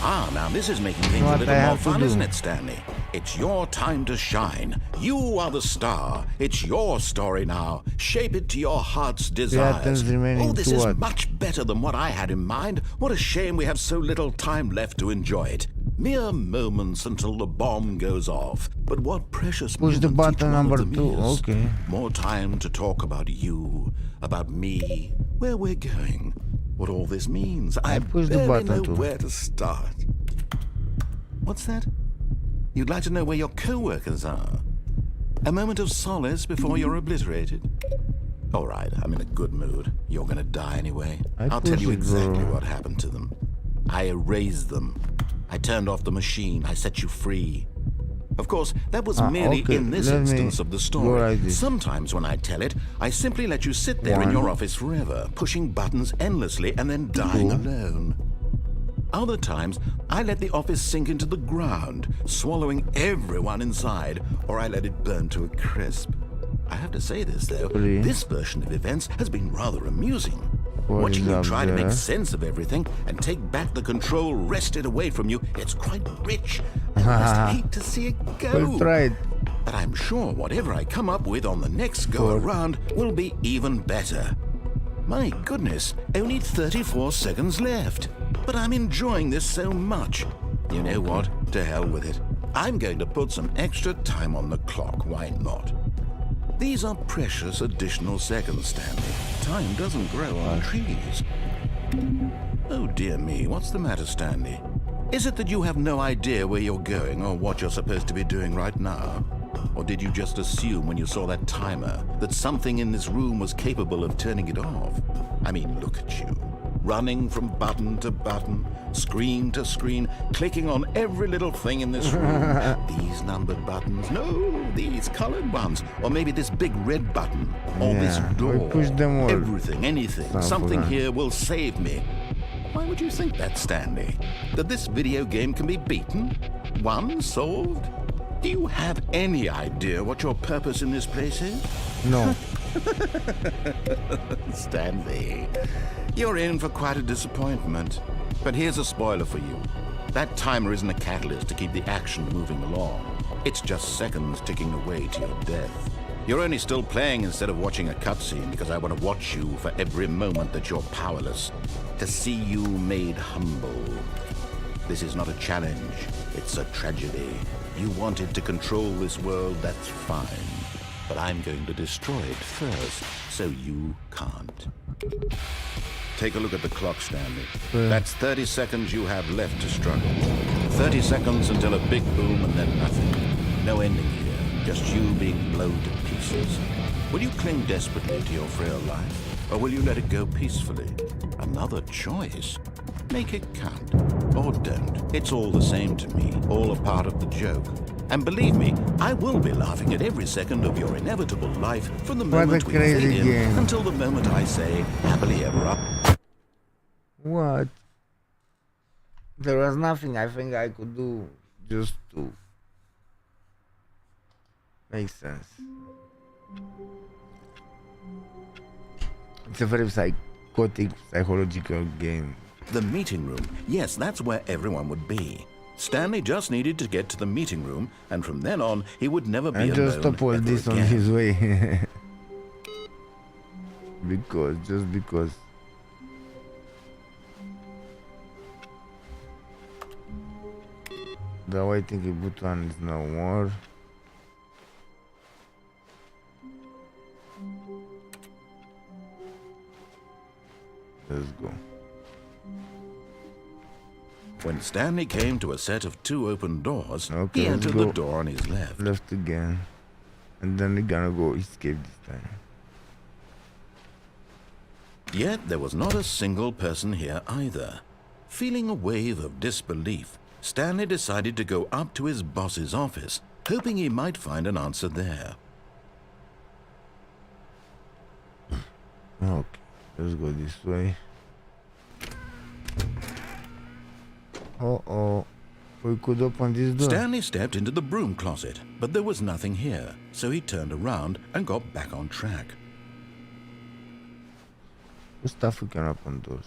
Ah, now this is making things a little more fun, isn't it, Stanley? It's your time to shine. You are the star. It's your story now. Shape it to your heart's desires. Oh, this is much better than what I had in mind. What a shame we have so little time left to enjoy it. Mere moments until the bomb goes off. But what precious moments.
Push the button number 2. Okay.
More time to talk about you, about me, where we're going, what all this means. I barely know where to start. What's that? You'd like to know where your co-workers are? A moment of solace before you're obliterated. All right, I'm in a good mood. You're gonna die anyway. I'll tell you exactly what happened to them. I erased them. I turned off the machine. I set you free. Of course, that was merely in this instance of the story. Sometimes when I tell it, I simply let you sit there in your office forever, pushing buttons endlessly and then dying alone. Other times, I let the office sink into the ground, swallowing everyone inside, or I let it burn to a crisp. I have to say this, though, this version of events has been rather amusing. Watching you try to make sense of everything and take back the control wrested away from you, it's quite rich. I just hate to see it go. But I'm sure whatever I come up with on the next go-around will be even better. My goodness, only 34 seconds left. But I'm enjoying this so much. You know what? To hell with it. I'm going to put some extra time on the clock. Why not? These are precious additional seconds, Stanley. Time doesn't grow on trees. Oh dear me, what's the matter, Stanley? Is it that you have no idea where you're going or what you're supposed to be doing right now? Or did you just assume when you saw that timer that something in this room was capable of turning it off? I mean, look at you. Running from button to button, screen to screen, clicking on every little thing in this room. These numbered buttons, no, these colored ones, or maybe this big red button, or this door.
Push them all.
Everything, anything, something here will save me. Why would you think that, Stanley? That this video game can be beaten? Won? Solved? Do you have any idea what your purpose in this place is?
No.
Stanley, you're in for quite a disappointment. But here's a spoiler for you. That timer isn't a catalyst to keep the action moving along. It's just seconds ticking away to your death. You're only still playing instead of watching a cutscene because I want to watch you for every moment that you're powerless. To see you made humble. This is not a challenge. It's a tragedy. You wanted to control this world, that's fine. But I'm going to destroy it first, so you can't. Take a look at the clock, Stanley. That's 30 seconds you have left to struggle. 30 seconds until a big boom and then nothing. No ending here, just you being blown to pieces. Will you cling desperately to your frail life, or will you let it go peacefully? Another choice. Make it count, or don't. It's all the same to me, all a part of the joke. And believe me, I will be laughing at every second of your inevitable life from the moment we fade in until the moment I say, happily ever after.
What? There was nothing I think I could do just to make sense. It's a very psychotic, psychological game.
The meeting room. Yes, that's where everyone would be. Stanley just needed to get to the meeting room, and from then on, he would never be alone.
And just stop all this on his way. Just because. The waiting button is no more. Let's go.
When Stanley came to a set of 2 open doors, he entered the door on his left.
Left again. And then we're gonna go escape this time.
Yet there was not a single person here either. Feeling a wave of disbelief, Stanley decided to go up to his boss's office, hoping he might find an answer there.
Okay, let's go this way. We could open this door.
Stanley stepped into the broom closet, but there was nothing here, so he turned around and got back on track.
What stuff we can open doors?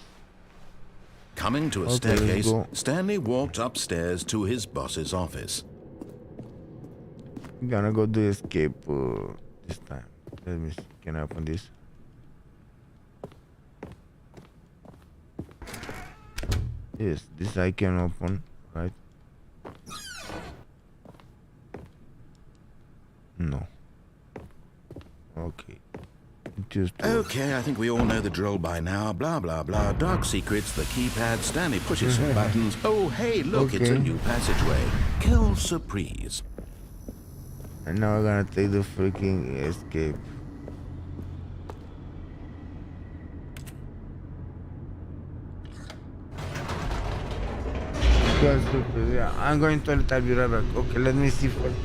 Coming to a staircase, Stanley walked upstairs to his boss's office.
We're gonna go do escape this time. Let me see. Can I open this? Yes, this I can open, right? No. Okay.
Okay, I think we all know the drill by now. Blah, blah, blah. Dark secrets, the keypad. Stanley pushes some buttons. Oh, hey, look, it's a new passageway. Quelle surprise.
And now we're gonna take the freaking escape. Yeah, I'm going to toilet, I'll be right back. Okay, let me see first.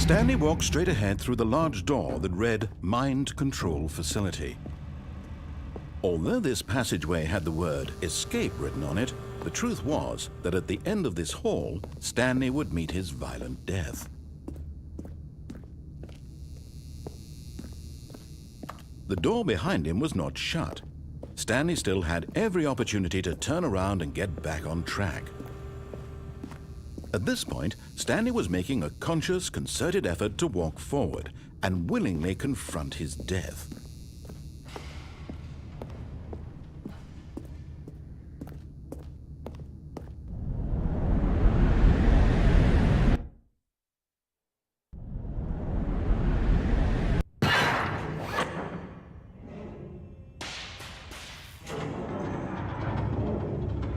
Stanley walked straight ahead through the large door that read Mind Control Facility. Although this passageway had the word escape written on it, the truth was that at the end of this hall, Stanley would meet his violent death. The door behind him was not shut. Stanley still had every opportunity to turn around and get back on track. At this point, Stanley was making a conscious, concerted effort to walk forward and willingly confront his death.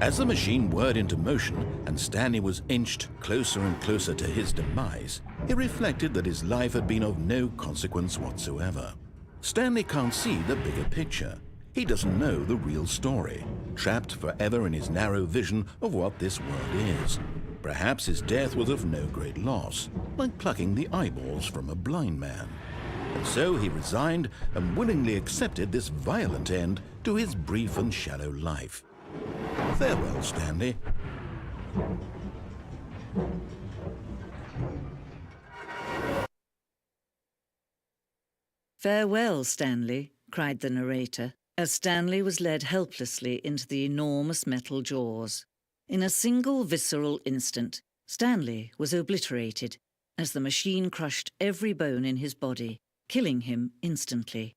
As the machine whirred into motion and Stanley was inched closer and closer to his demise, he reflected that his life had been of no consequence whatsoever. Stanley can't see the bigger picture. He doesn't know the real story, trapped forever in his narrow vision of what this world is. Perhaps his death was of no great loss, like plucking the eyeballs from a blind man. And so he resigned and willingly accepted this violent end to his brief and shallow life. Farewell, Stanley.
Farewell, Stanley, cried the narrator, as Stanley was led helplessly into the enormous metal jaws. In a single visceral instant, Stanley was obliterated as the machine crushed every bone in his body, killing him instantly.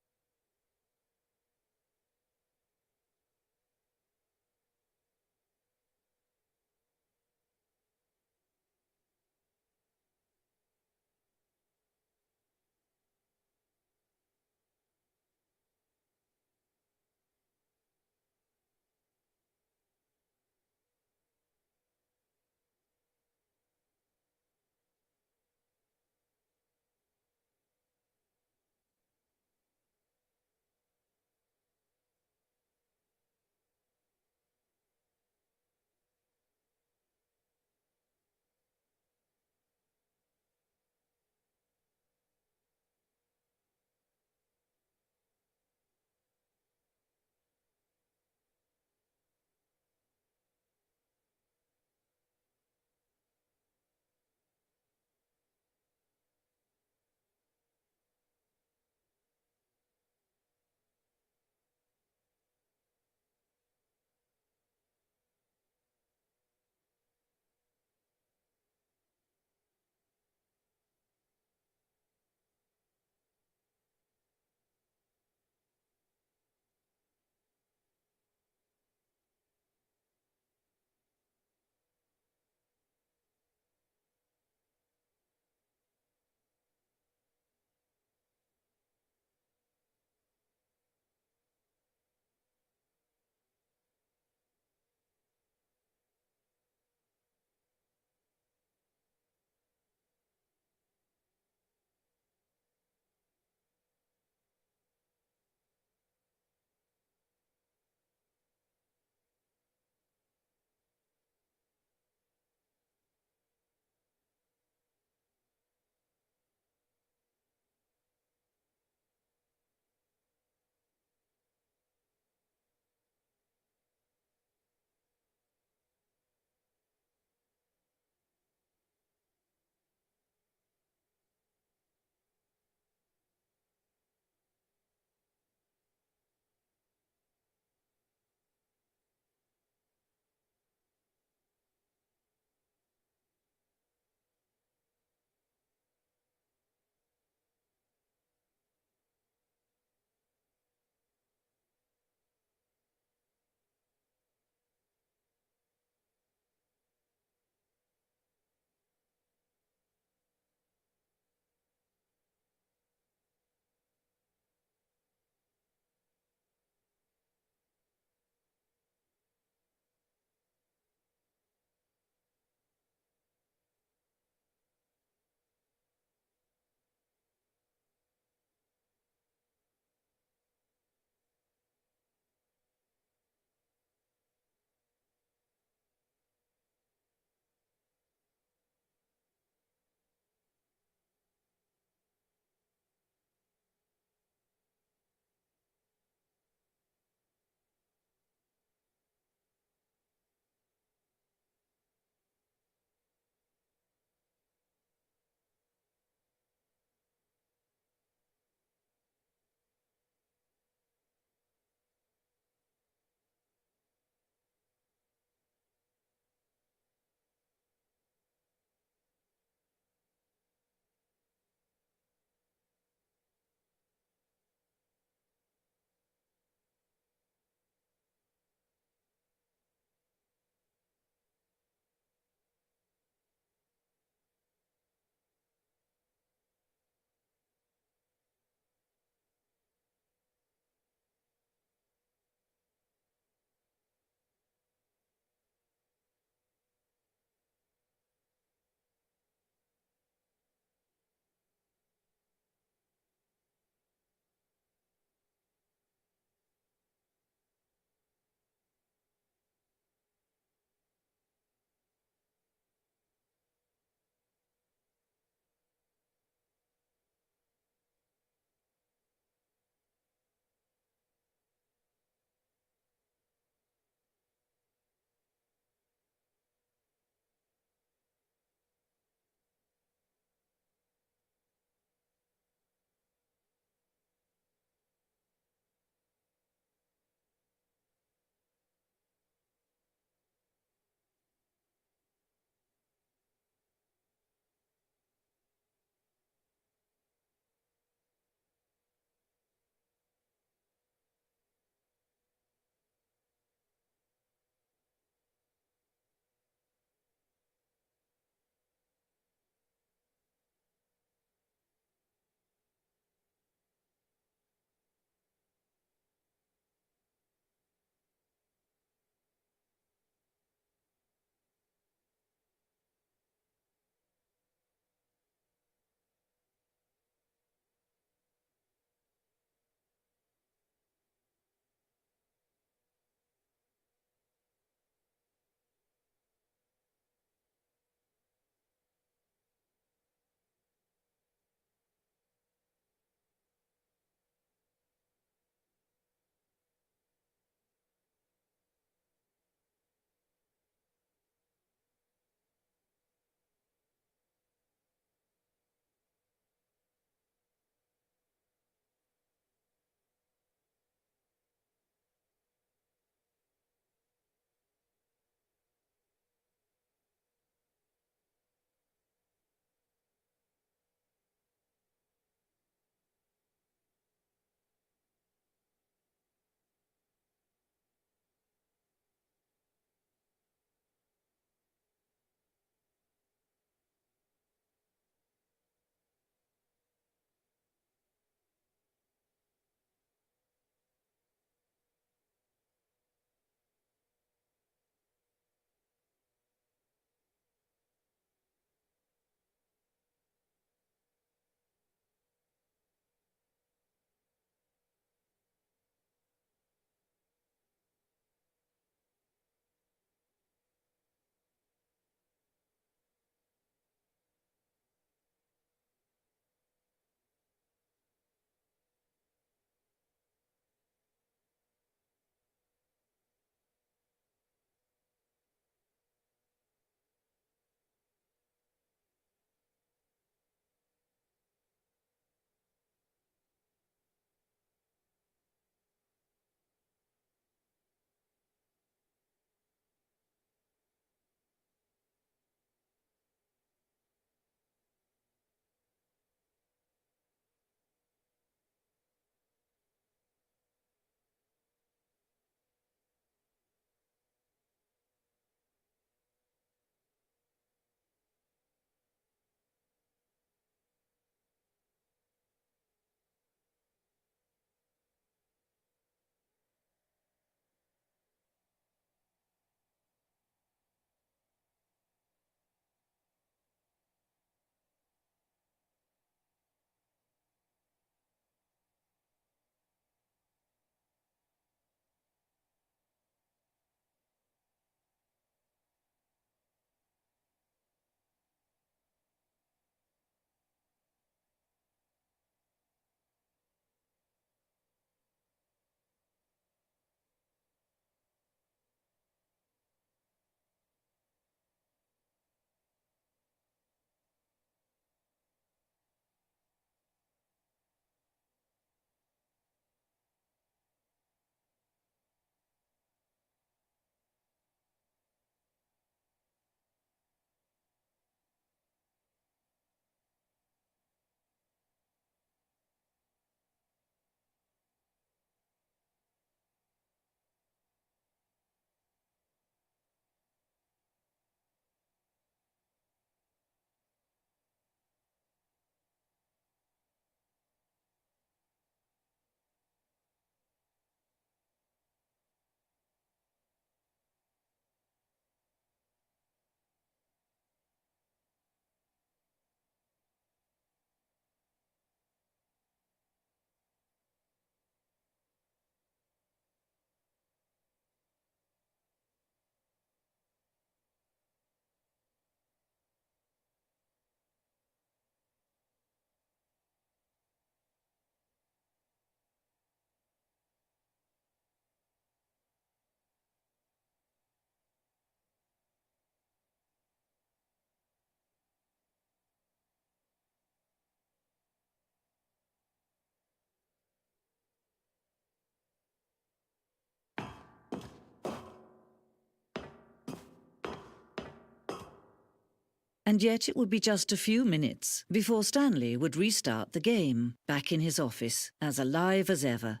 And yet it would be just a few minutes before Stanley would restart the game, back in his office, as alive as ever.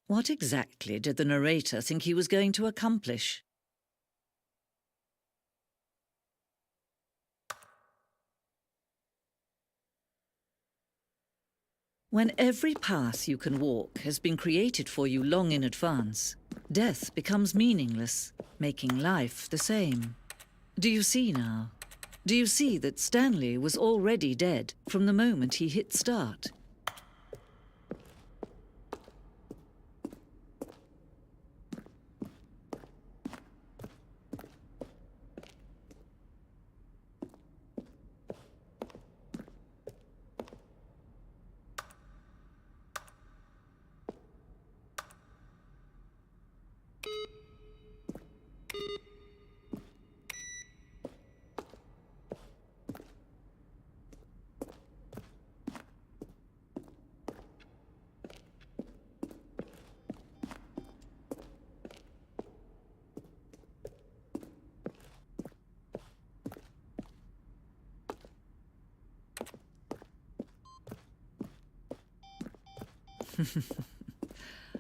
What exactly did the narrator think he was going to accomplish? When every path you can walk has been created for you long in advance, death becomes meaningless, making life the same. Do you see now? Do you see that Stanley was already dead from the moment he hit start?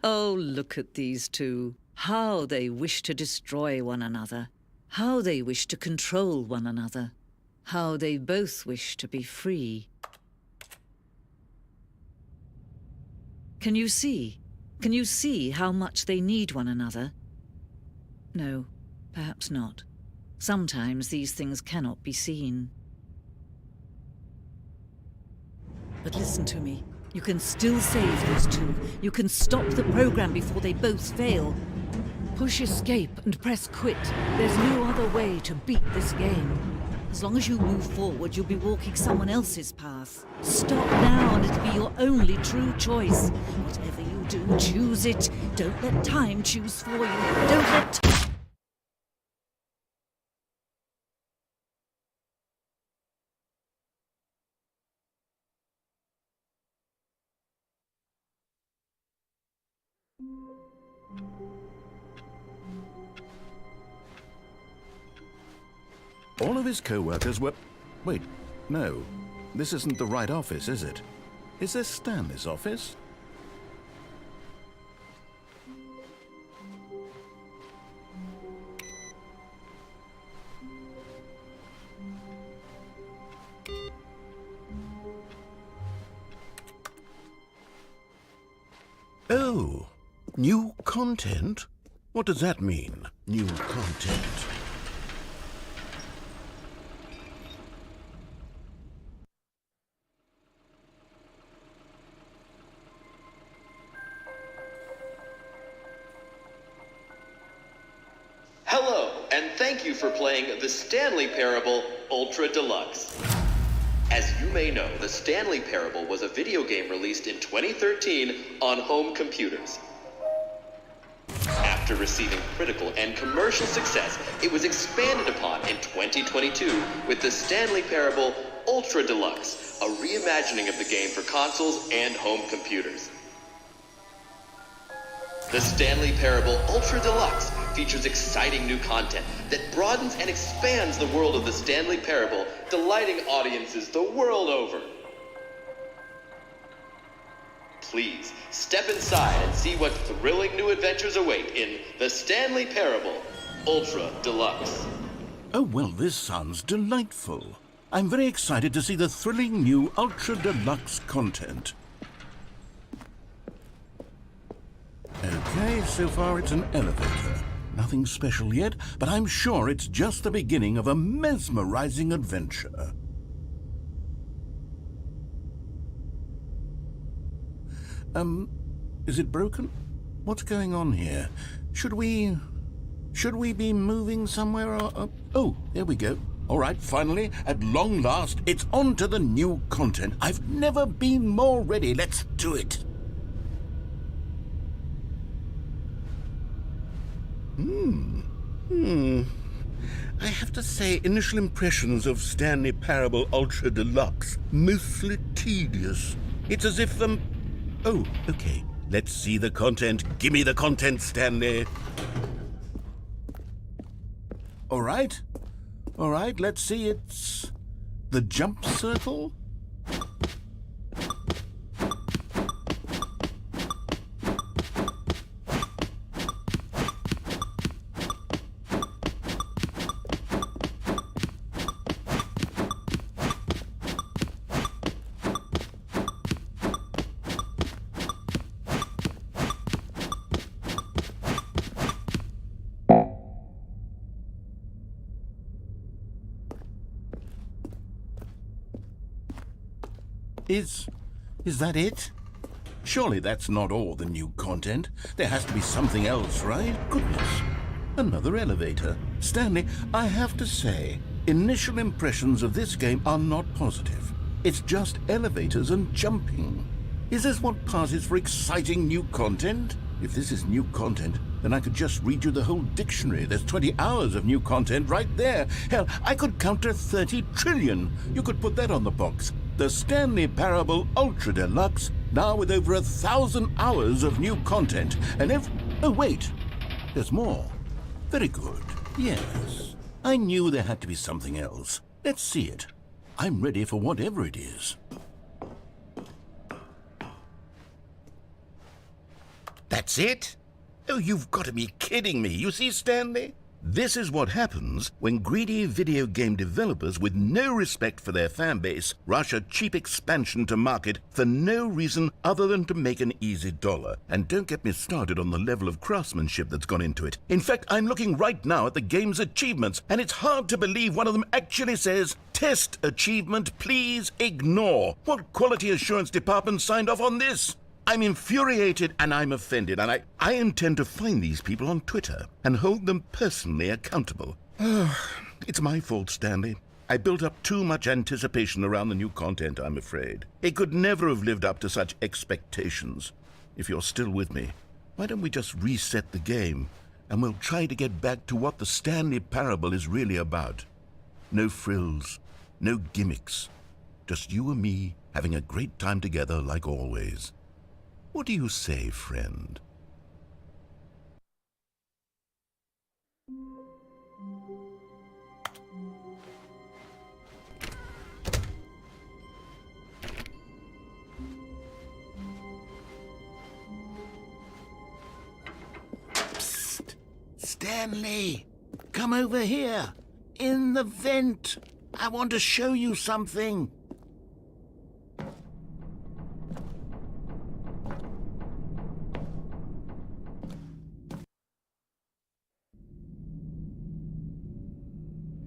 Oh, look at these two. How they wish to destroy one another. How they wish to control one another. How they both wish to be free. Can you see? Can you see how much they need one another? No, perhaps not. Sometimes these things cannot be seen. But listen to me. You can still save those two. You can stop the program before they both fail. Push escape and press quit. There's no other way to beat this game. As long as you move forward, you'll be walking someone else's path. Stop now and it'll be your only true choice. Whatever you do, choose it. Don't let time choose for you. Don't let...
All of his co-workers were... Wait, no. This isn't the right office, is it? Is this Stanley's office? Oh, new content? What does that mean, new content?
Hello, and thank you for playing The Stanley Parable Ultra Deluxe. As you may know, The Stanley Parable was a video game released in 2013 on home computers. After receiving critical and commercial success, it was expanded upon in 2022 with The Stanley Parable Ultra Deluxe, a reimagining of the game for consoles and home computers. The Stanley Parable Ultra Deluxe features exciting new content that broadens and expands the world of the Stanley Parable, delighting audiences the world over. Please, step inside and see what thrilling new adventures await in The Stanley Parable Ultra Deluxe.
Oh, well, this sounds delightful. I'm very excited to see the thrilling new Ultra Deluxe content. Okay, so far it's an elevator. Nothing special yet, but I'm sure it's just the beginning of a mesmerizing adventure. Is it broken? What's going on here? Should we be moving somewhere or... Oh, there we go. All right, finally, at long last, it's on to the new content. I've never been more ready. Let's do it. I have to say, initial impressions of Stanley Parable Ultra Deluxe, mostly tedious. It's as if Oh, okay. Let's see the content. Give me the content, Stanley. All right, let's see. The jump circle? Is that it? Surely that's not all the new content. There has to be something else, right? Goodness. Another elevator. Stanley, I have to say, initial impressions of this game are not positive. It's just elevators and jumping. Is this what passes for exciting new content? If this is new content, then I could just read you the whole dictionary. There's 20 hours of new content right there. Hell, I could count to 30 trillion. You could put that on the box. The Stanley Parable Ultra Deluxe, now with over 1,000 hours of new content. And oh wait, there's more. Very good. Yes. I knew there had to be something else. Let's see it. I'm ready for whatever it is. That's it? Oh, you've got to be kidding me. You see, Stanley? This is what happens when greedy video game developers with no respect for their fan base rush a cheap expansion to market for no reason other than to make an easy dollar. And don't get me started on the level of craftsmanship that's gone into it. In fact, I'm looking right now at the game's achievements, and it's hard to believe one of them actually says, "Test achievement, please ignore." What quality assurance department signed off on this? I'm infuriated and I'm offended, and I intend to find these people on Twitter and hold them personally accountable. It's my fault, Stanley. I built up too much anticipation around the new content, I'm afraid. It could never have lived up to such expectations. If you're still with me, why don't we just reset the game, and we'll try to get back to what the Stanley Parable is really about. No frills, no gimmicks. Just you and me having a great time together like always. What do you say, friend? Psst! Stanley! Come over here! In the vent! I want to show you something!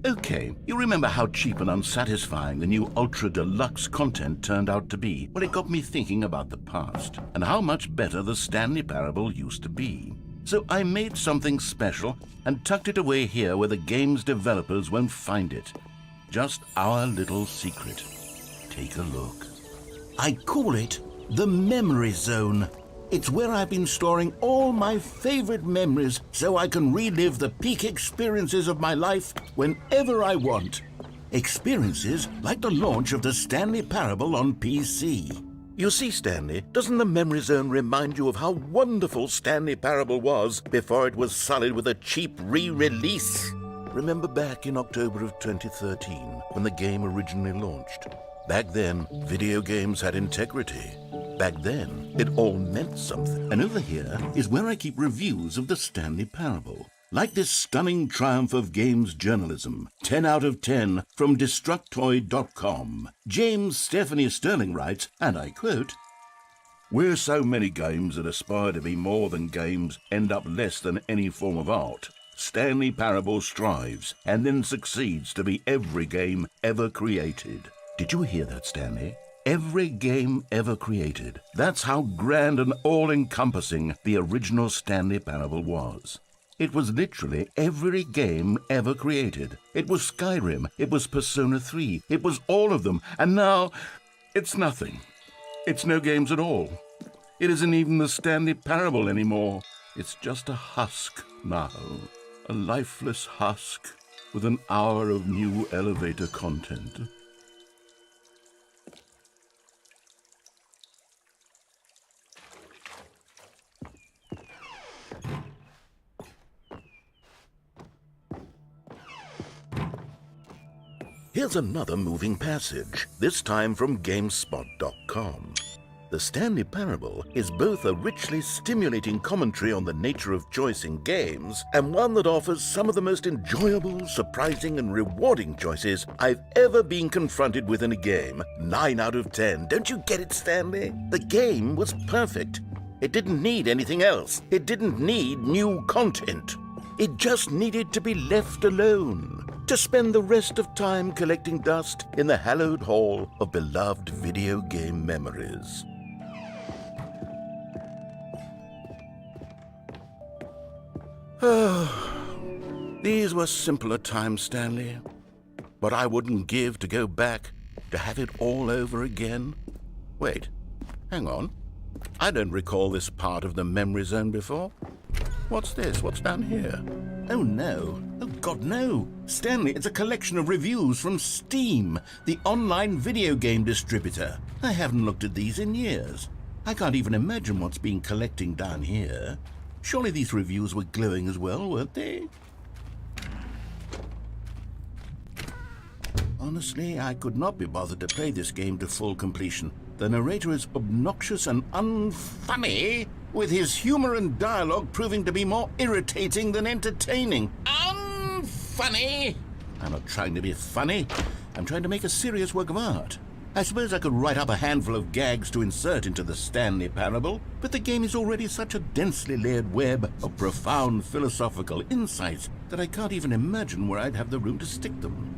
Okay, you remember how cheap and unsatisfying the new Ultra Deluxe content turned out to be? Well, it got me thinking about the past, and how much better the Stanley Parable used to be. So I made something special and tucked it away here where the game's developers won't find it. Just our little secret. Take a look. I call it the Memory Zone. It's where I've been storing all my favorite memories so I can relive the peak experiences of my life whenever I want. Experiences like the launch of the Stanley Parable on PC. You see, Stanley, doesn't the Memory Zone remind you of how wonderful Stanley Parable was before it was sullied with a cheap re-release? Remember back in October of 2013 when the game originally launched? Back then, video games had integrity. Back then, it all meant something. And over here is where I keep reviews of the Stanley Parable. Like this stunning triumph of games journalism, 10 out of 10 from Destructoid.com. James Stephanie Sterling writes, and I quote, "Where so many games that aspire to be more than games end up less than any form of art, Stanley Parable strives and then succeeds to be every game ever created." Did you hear that, Stanley? Every game ever created. That's how grand and all-encompassing the original Stanley Parable was. It was literally every game ever created. It was Skyrim, it was Persona 3, it was all of them, and now it's nothing. It's no games at all. It isn't even the Stanley Parable anymore. It's just a husk now. A lifeless husk with an hour of new elevator content. Here's another moving passage, this time from GameSpot.com. The Stanley Parable is both a richly stimulating commentary on the nature of choice in games and one that offers some of the most enjoyable, surprising, and rewarding choices I've ever been confronted with in a game. 9 out of 10. Don't you get it, Stanley? The game was perfect. It didn't need anything else. It didn't need new content. It just needed to be left alone, to spend the rest of time collecting dust in the hallowed hall of beloved video game memories. These were simpler times, Stanley. But I wouldn't give to go back, to have it all over again. Wait, hang on. I don't recall this part of the memory zone before. What's this? What's down here? Oh, no. Oh, God, no. Stanley, it's a collection of reviews from Steam, the online video game distributor. I haven't looked at these in years. I can't even imagine what's been collecting down here. Surely these reviews were glowing as well, weren't they? Honestly, I could not be bothered to play this game to full completion. The narrator is obnoxious and unfunny, with his humor and dialogue proving to be more irritating than entertaining. Unfunny! I'm not trying to be funny. I'm trying to make a serious work of art. I suppose I could write up a handful of gags to insert into the Stanley Parable, but the game is already such a densely layered web of profound philosophical insights that I can't even imagine where I'd have the room to stick them.